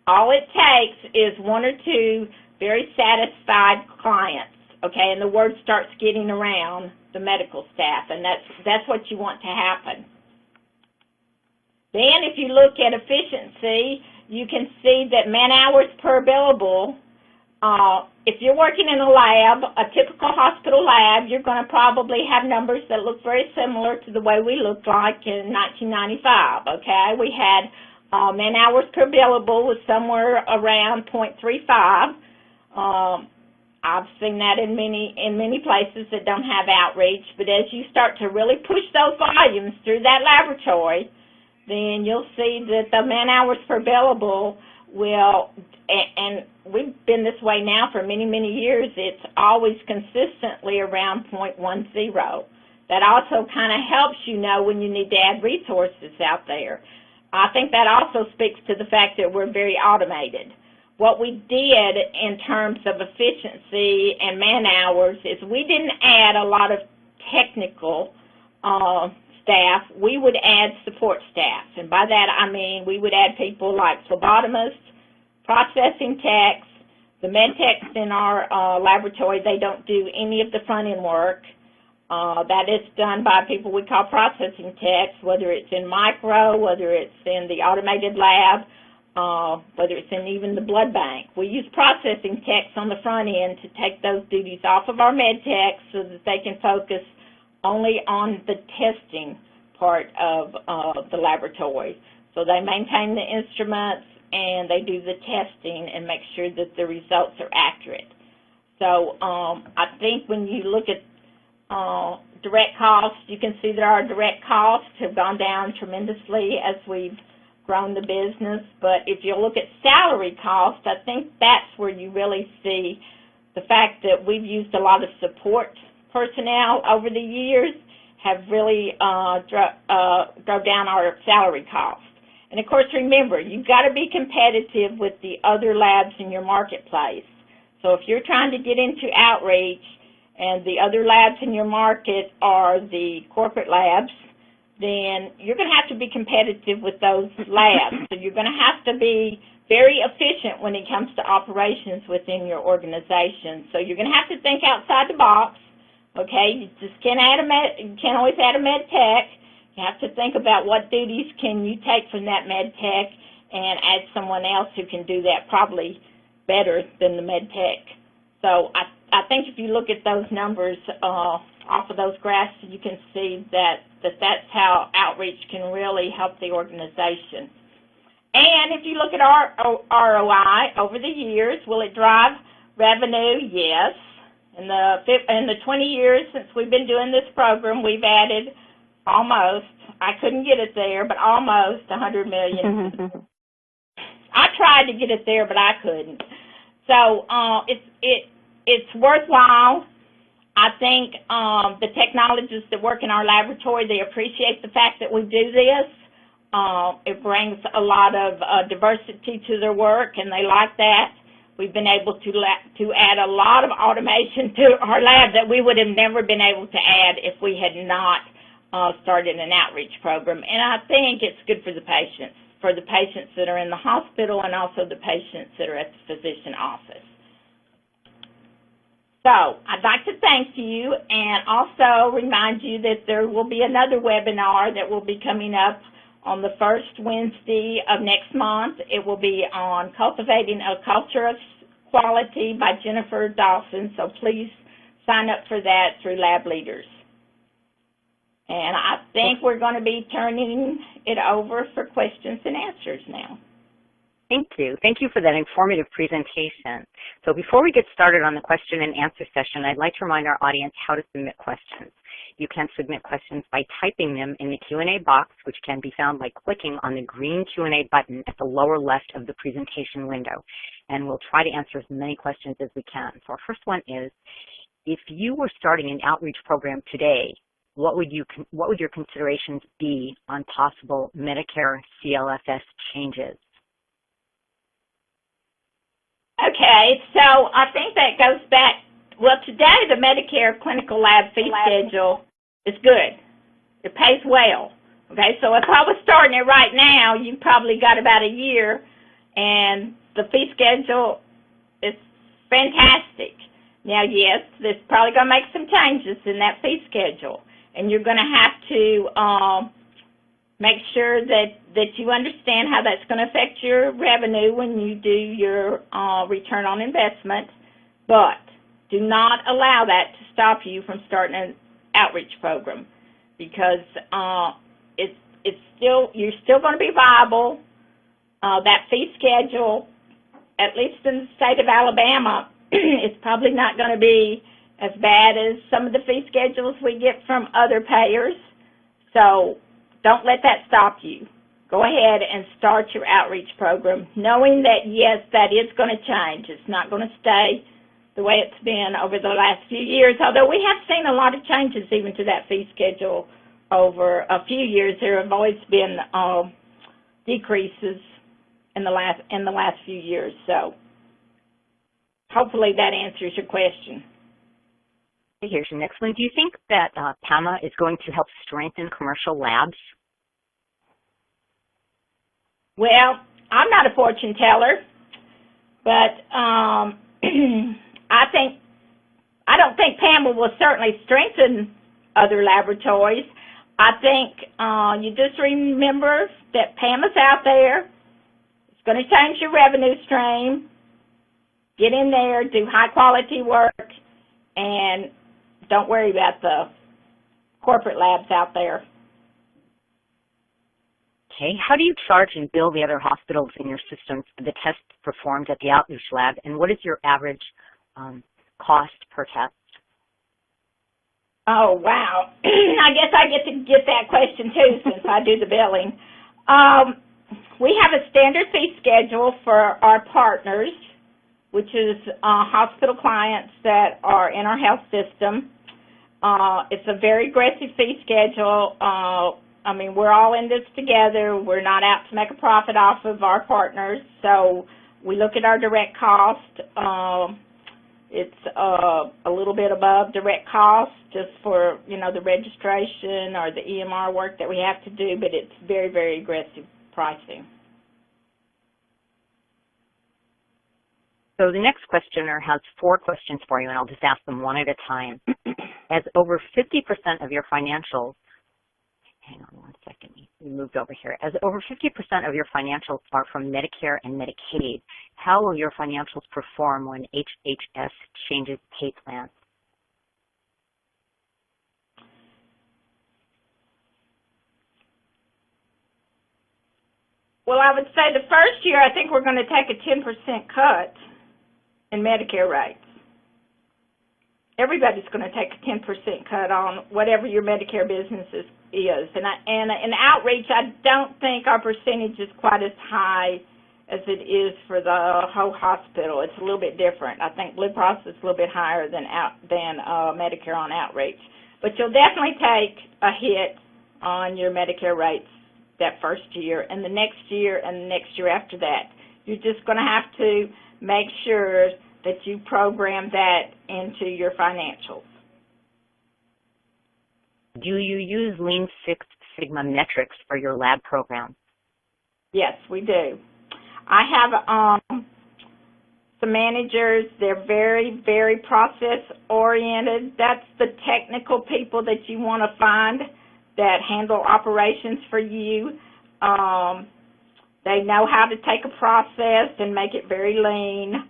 All it takes is one or two very satisfied clients, okay, and the word starts getting around the medical staff, and that's what you want to happen. Then if you look at efficiency, you can see that man-hours per billable, if you're working in a lab, a typical hospital lab, you're going to probably have numbers that look very similar to the way we looked like in 1995, okay? We had man-hours per billable was somewhere around 0.35. I've seen that in many places that don't have outreach, but as you start to really push those volumes through that laboratory, then you'll see that the man-hours per billable will, and we've been this way now for many, many years, it's always consistently around 0.10. That also kind of helps you know when you need to add resources out there. I think that also speaks to the fact that we're very automated. What we did in terms of efficiency and man-hours is we didn't add a lot of technical staff. We would add support staff, and by that I mean we would add people like phlebotomists, processing techs, the med techs in our laboratory. They don't do any of the front-end work. That is done by people we call processing techs, whether it's in micro, whether it's in the automated lab, whether it's in even the blood bank. We use processing techs on the front end to take those duties off of our med techs so that they can focus only on the testing part of the laboratory. So they maintain the instruments and they do the testing and make sure that the results are accurate. So I think when you look at direct costs, you can see that our direct costs have gone down tremendously as we've grown the business. But if you look at salary costs, I think that's where you really see the fact that we've used a lot of support personnel over the years have really drove down our salary costs. And, of course, remember, you've got to be competitive with the other labs in your marketplace. So if you're trying to get into outreach and the other labs in your market are the corporate labs, then you're going to have to be competitive with those labs. So you're going to have to be very efficient when it comes to operations within your organization. So you're going to have to think outside the box, okay? You just can't always add a med tech. You have to think about what duties can you take from that med tech and add someone else who can do that probably better than the med tech. So I think if you look at those numbers off of those graphs, you can see that's how outreach can really help the organization. And if you look at our ROI over the years, will it drive revenue? Yes. In the 20 years since we've been doing this program, we've added almost, I couldn't get it there, but almost $100 million. I tried to get it there, but I couldn't. So it's worthwhile. I think the technologists that work in our laboratory, they appreciate the fact that we do this. It brings a lot of diversity to their work, and they like that. We've been able to add a lot of automation to our lab that we would have never been able to add if we had not started an outreach program. And I think it's good for the patients that are in the hospital and also the patients that are at the physician office. So I'd like to thank you and also remind you that there will be another webinar that will be coming up on the first Wednesday of next month. It will be on Cultivating a Culture of Quality by Jennifer Dawson, so please sign up for that through Lab Leaders. And I think we're going to be turning it over for questions and answers now. Thank you. Thank you for that informative presentation. So before we get started on the question and answer session, I'd like to remind our audience how to submit questions. You can submit questions by typing them in the Q&A box, which can be found by clicking on the green Q&A button at the lower left of the presentation window. And we'll try to answer as many questions as we can. So our first one is, if you were starting an outreach program today, what would your considerations be on possible Medicare CLFS changes? Okay, so I think that goes back, well, today the Medicare clinical lab fee schedule is good. It pays well. Okay, so if I was starting it right now, you probably got about a year, and the fee schedule is fantastic. Now, yes, there's probably going to make some changes in that fee schedule, and you're going to have to make sure that you understand how that's going to affect your revenue when you do your return on investment, but do not allow that to stop you from starting an outreach program, because you're still going to be viable. That fee schedule, at least in the state of Alabama, is probably not going to be as bad as some of the fee schedules we get from other payers. So don't let that stop you. Go ahead and start your outreach program, knowing that, yes, that is going to change. It's not going to stay the way it's been over the last few years, although we have seen a lot of changes even to that fee schedule over a few years. There have always been decreases in the last few years. So hopefully that answers your question. Here's your next one. Do you think that PAMA is going to help strengthen commercial labs? Well, I'm not a fortune teller, but I don't think PAMA will certainly strengthen other laboratories. I think you just remember that PAMA's out there. It's going to change your revenue stream. Get in there, do high-quality work, and don't worry about the corporate labs out there. Okay. How do you charge and bill the other hospitals in your systems for the tests performed at the outreach lab, and what is your average cost per test? Oh, wow. I guess I get to get that question, too, since I do the billing. We have a standard fee schedule for our partners, which is hospital clients that are in our health system. It's a very aggressive fee schedule. I mean, we're all in this together. We're not out to make a profit off of our partners, so we look at our direct cost. It's a little bit above direct cost just for, you know, the registration or the EMR work that we have to do, but it's very, very aggressive pricing. So the next questioner has 4 questions for you, and I'll just ask them one at a time. As over 50% of your financials, hang on one second, we moved over here. As over 50% of your financials are from Medicare and Medicaid, how will your financials perform when HHS changes pay plans? Well, I would say the first year I think we're going to take a 10% cut in Medicare rates. Everybody's going to take a 10% cut on whatever your Medicare business is. And in outreach, I don't think our percentage is quite as high as it is for the whole hospital. It's a little bit different. I think Blue Cross is a little bit higher than Medicare on outreach. But you'll definitely take a hit on your Medicare rates that first year, and the next year, and the next year after that. You're just going to have to make sure that you program that into your financials. Do you use Lean Six Sigma metrics for your lab program? Yes, we do. I have some managers. They're very, very process-oriented. That's the technical people that you want to find that handle operations for you. They know how to take a process and make it very lean.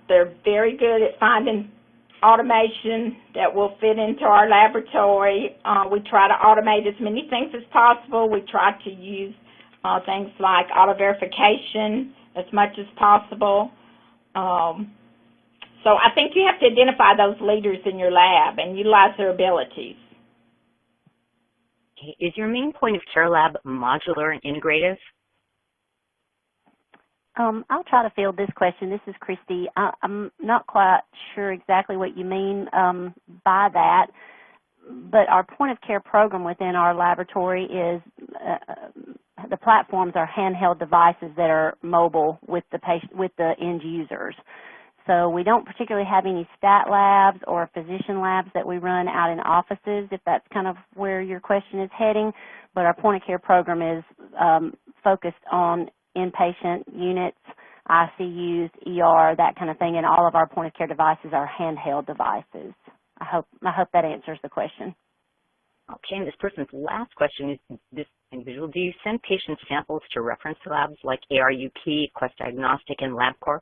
They're very good at finding automation that will fit into our laboratory. We try to automate as many things as possible. We try to use things like auto verification as much as possible. So I think you have to identify those leaders in your lab and utilize their abilities. Okay. Is your main point of care lab modular and integrative? I'll try to field this question. This is Kristie. I'm not quite sure exactly what you mean by that, but our point of care program within our laboratory is the platforms are handheld devices that are mobile with the patient, with the end users. So we don't particularly have any stat labs or physician labs that we run out in offices, if that's kind of where your question is heading, but our point of care program is focused on inpatient units, ICUs, ER, that kind of thing, and all of our point of care devices are handheld devices. I hope that answers the question. Okay, and this person's last question is this individual. Do you send patient samples to reference labs like ARUP, Quest Diagnostic, and LabCorp?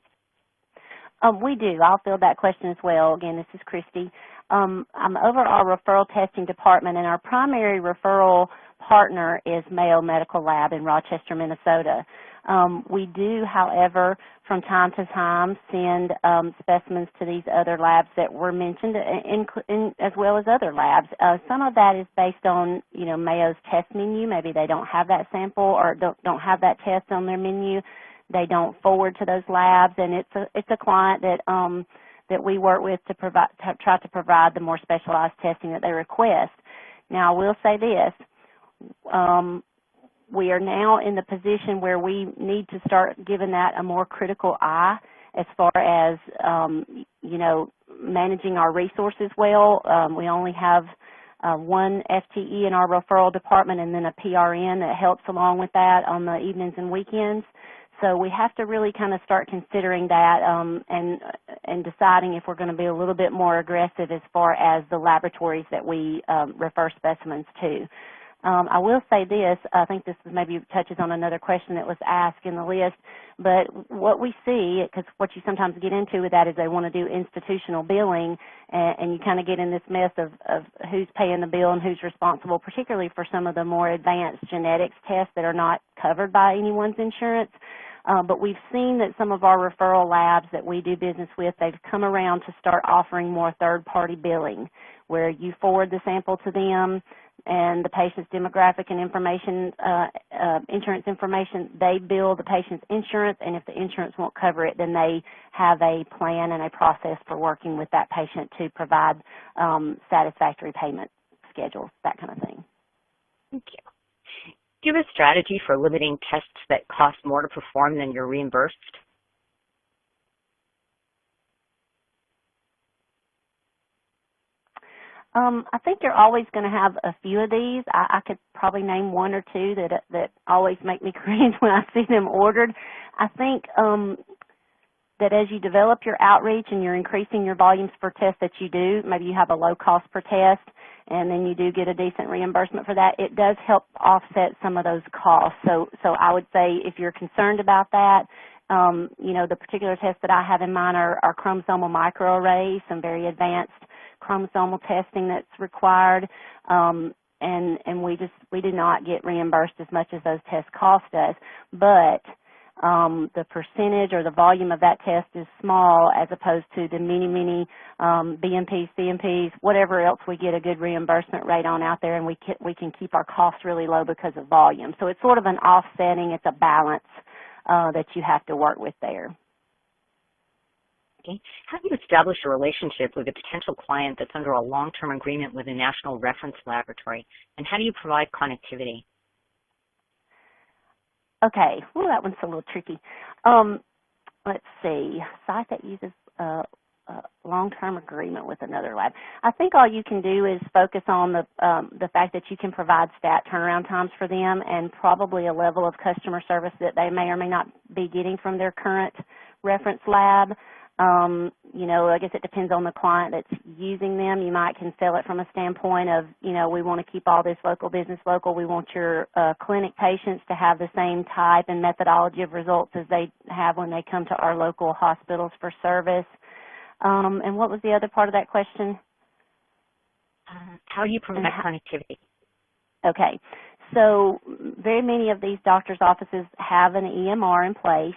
We do. I'll field that question as well. Again, this is Kristie. I'm over our referral testing department, and our primary referral partner is Mayo Medical Lab in Rochester, Minnesota. We do, however, from time to time send specimens to these other labs that were mentioned, as well as other labs. Some of that is based on, Mayo's test menu. Maybe they don't have that sample or don't have that test on their menu. They don't forward to those labs, and it's a client that we work with to try to provide the more specialized testing that they request. Now, I will say this. We are now in the position where we need to start giving that a more critical eye as far as, managing our resources well. We only have one FTE in our referral department and then a PRN that helps along with that on the evenings and weekends. So we have to really kind of start considering that and deciding if we're going to be a little bit more aggressive as far as the laboratories that we refer specimens to. I will say this, I think this maybe touches on another question that was asked in the list, but what we see, because what you sometimes get into with that is they want to do institutional billing, and you kind of get in this mess of who's paying the bill and who's responsible, particularly for some of the more advanced genetics tests that are not covered by anyone's insurance. But we've seen that some of our referral labs that we do business with, they've come around to start offering more third-party billing, where you forward the sample to them, and the patient's demographic and information, insurance information, they bill the patient's insurance, and if the insurance won't cover it, then they have a plan and a process for working with that patient to provide satisfactory payment schedules, that kind of thing. Thank you. Do you have a strategy for limiting tests that cost more to perform than you're reimbursed? I think you're always going to have a few of these. I could probably name one or two that always make me cringe when I see them ordered. I think that as you develop your outreach and you're increasing your volumes per test that you do, maybe you have a low cost per test, and then you do get a decent reimbursement for that, it does help offset some of those costs. So I would say if you're concerned about that, you know, the particular tests that I have in mind are chromosomal microarrays, some very advanced chromosomal testing that's required, and we do not get reimbursed as much as those tests cost us, but the percentage or the volume of that test is small as opposed to the many BMPs, CMPs, whatever else we get a good reimbursement rate on out there, and we can keep our costs really low because of volume. So it's sort of an offsetting, it's a balance that you have to work with there. Okay. How do you establish a relationship with a potential client that's under a long-term agreement with a national reference laboratory, and how do you provide connectivity? Okay, well, that one's a little tricky. Let's see, site that uses a long-term agreement with another lab. I think all you can do is focus on the fact that you can provide stat turnaround times for them and probably a level of customer service that they may or may not be getting from their current reference lab. You know, I guess it depends on the client that's using them. You might can sell it from a standpoint of, you know, we want to keep all this local business local. We want your clinic patients to have the same type and methodology of results as they have when they come to our local hospitals for service. And what was the other part of that question? How do you promote connectivity? Okay. So very many of these doctors' offices have an EMR in place.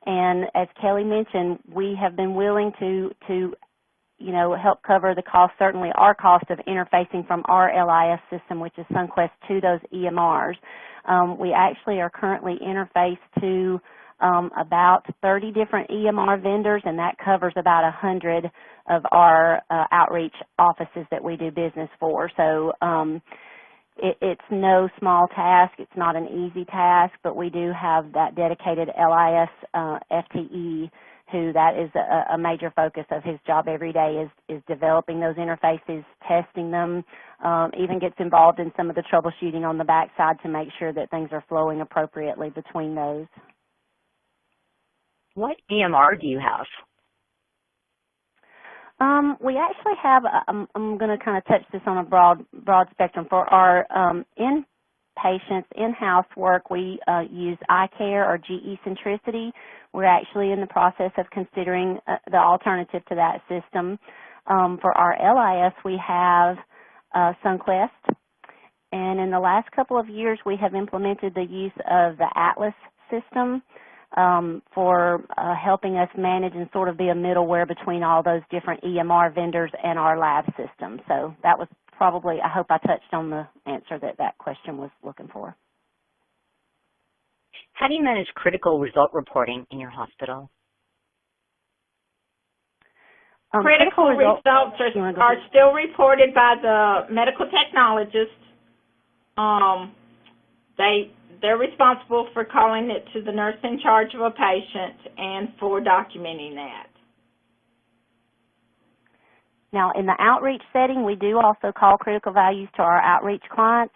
And as Kelly mentioned, we have been willing to you know, help cover the cost, certainly our cost of interfacing from our LIS system, which is Sunquest, to those EMRs. We actually are currently interfaced to about 30 different EMR vendors, and that covers about 100 of our outreach offices that we do business for. So it's no small task. It's not an easy task, but we do have that dedicated LIS FTE who that is a major focus of his job every day is developing those interfaces, testing them, even gets involved in some of the troubleshooting on the backside to make sure that things are flowing appropriately between those. What EMR do you have? We actually have, I'm going to kind of touch this on a broad spectrum. For our inpatients, in-house work, we use iCare or GE Centricity. We're actually in the process of considering the alternative to that system. For our LIS, we have Sunquest. And in the last couple of years, we have implemented the use of the Atlas system for helping us manage and sort of be a middleware between all those different EMR vendors and our lab system. So that was probably, I hope I touched on the answer that question was looking for. How do you manage critical result reporting in your hospital? Critical results are still reported by the medical technologist. They're responsible for calling it to the nurse in charge of a patient and for documenting that. Now, in the outreach setting, we do also call critical values to our outreach clients.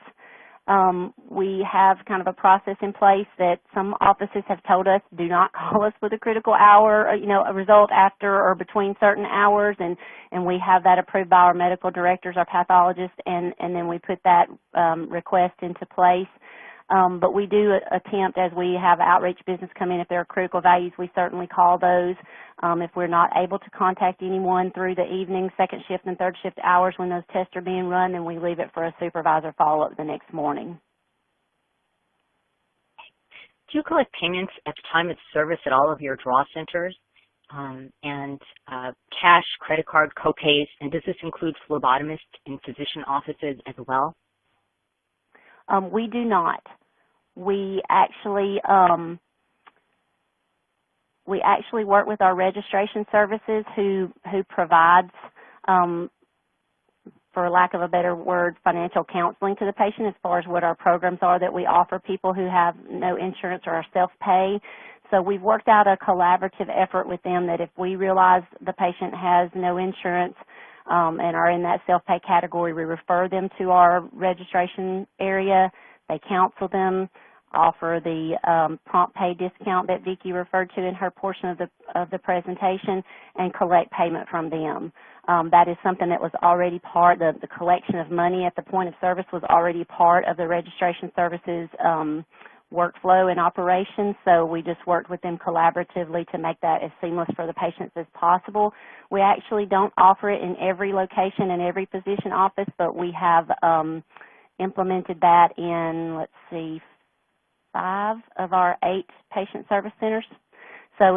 We have kind of a process in place that some offices have told us do not call us with a critical hour, you know, a result after or between certain hours, and we have that approved by our medical directors, our pathologists, and then we put that request into place. But we do attempt, as we have outreach business come in, if there are critical values, we certainly call those. If we're not able to contact anyone through the evening, second shift and third shift hours when those tests are being run, then we leave it for a supervisor follow-up the next morning. Do you collect payments at the time of service at all of your draw centers? And cash, credit card, co-pays, and does this include phlebotomists in physician offices as well? We do not. We actually work with our registration services who provides, for lack of a better word, financial counseling to the patient as far as what our programs are that we offer people who have no insurance or are self-pay. So we've worked out a collaborative effort with them that if we realize the patient has no insurance and are in that self-pay category, we refer them to our registration area. They counsel them, offer the prompt pay discount that Vicky referred to in her portion of the presentation, and collect payment from them. That is something that was already part, the collection of money at the point of service was already part of the registration services workflow and operation, so we just worked with them collaboratively to make that as seamless for the patients as possible. We actually don't offer it in every location and every physician office, but we have implemented that in, let's see, 5 of our 8 patient service centers. So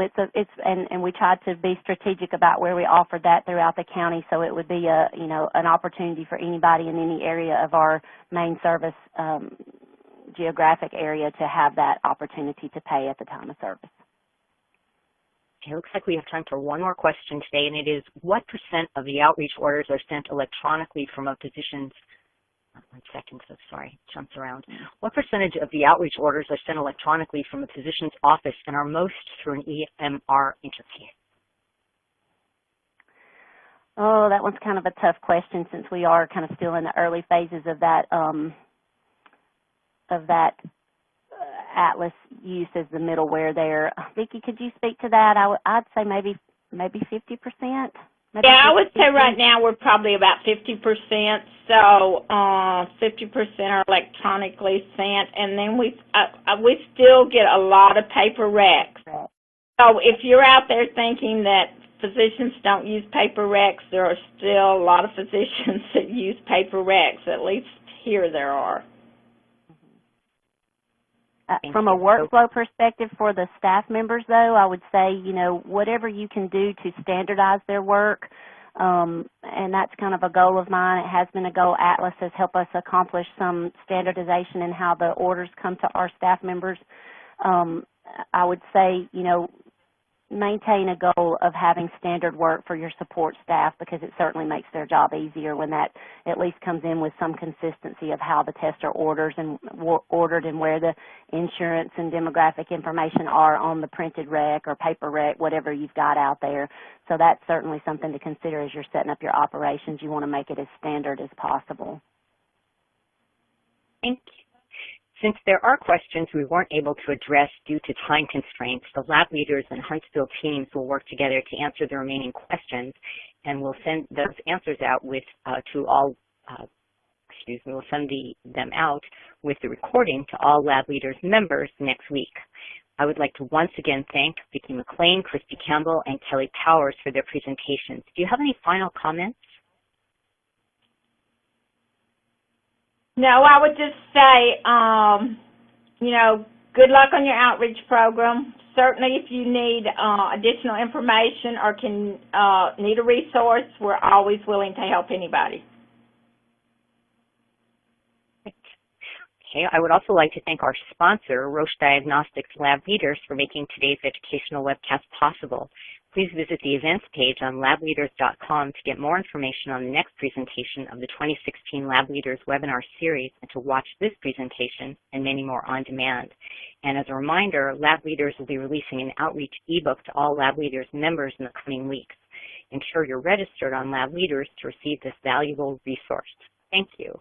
and we tried to be strategic about where we offered that throughout the county, so it would be an opportunity for anybody in any area of our main service geographic area to have that opportunity to pay at the time of service. It looks like we have time for one more question today, and it is, what % of the outreach orders are sent electronically from a physician's, jumps around. What percentage of the outreach orders are sent electronically from a physician's office and are most through an EMR interface? Oh, that one's kind of a tough question since we are kind of still in the early phases of that Atlas use as the middleware there. Vicky, could you speak to that? I'd say maybe 50%. Maybe yeah, I would say right now we're probably about 50%. So 50% are electronically sent, and then we still get a lot of paper recs. Right. So if you're out there thinking that physicians don't use paper recs, there are still a lot of physicians that use paper recs. At least here there are. From a workflow perspective for the staff members, though, I would say, whatever you can do to standardize their work, and that's kind of a goal of mine. It has been a goal. Atlas has helped us accomplish some standardization in how the orders come to our staff members. I would say, maintain a goal of having standard work for your support staff, because it certainly makes their job easier when that at least comes in with some consistency of how the tests are ordered and where the insurance and demographic information are on the printed rec or paper rec, whatever you've got out there. So that's certainly something to consider as you're setting up your operations. You want to make it as standard as possible. Thank you. Since there are questions we weren't able to address due to time constraints, the lab leaders and Huntsville teams will work together to answer the remaining questions, and we'll send those answers out with we'll send them out with the recording to all lab leaders members next week. I would like to once again thank Vicky McClain, Kristie Campbell, and Kelli Powers for their presentations. Do you have any final comments? No, I would just say, good luck on your outreach program. Certainly if you need additional information or need a resource, we're always willing to help anybody. Okay, I would also like to thank our sponsor, Roche Diagnostics Lab Leaders, for making today's educational webcast possible. Please visit the events page on lableaders.com to get more information on the next presentation of the 2016 Lab Leaders webinar series, and to watch this presentation and many more on demand. And as a reminder, Lab Leaders will be releasing an outreach ebook to all Lab Leaders members in the coming weeks. Ensure you're registered on Lab Leaders to receive this valuable resource. Thank you.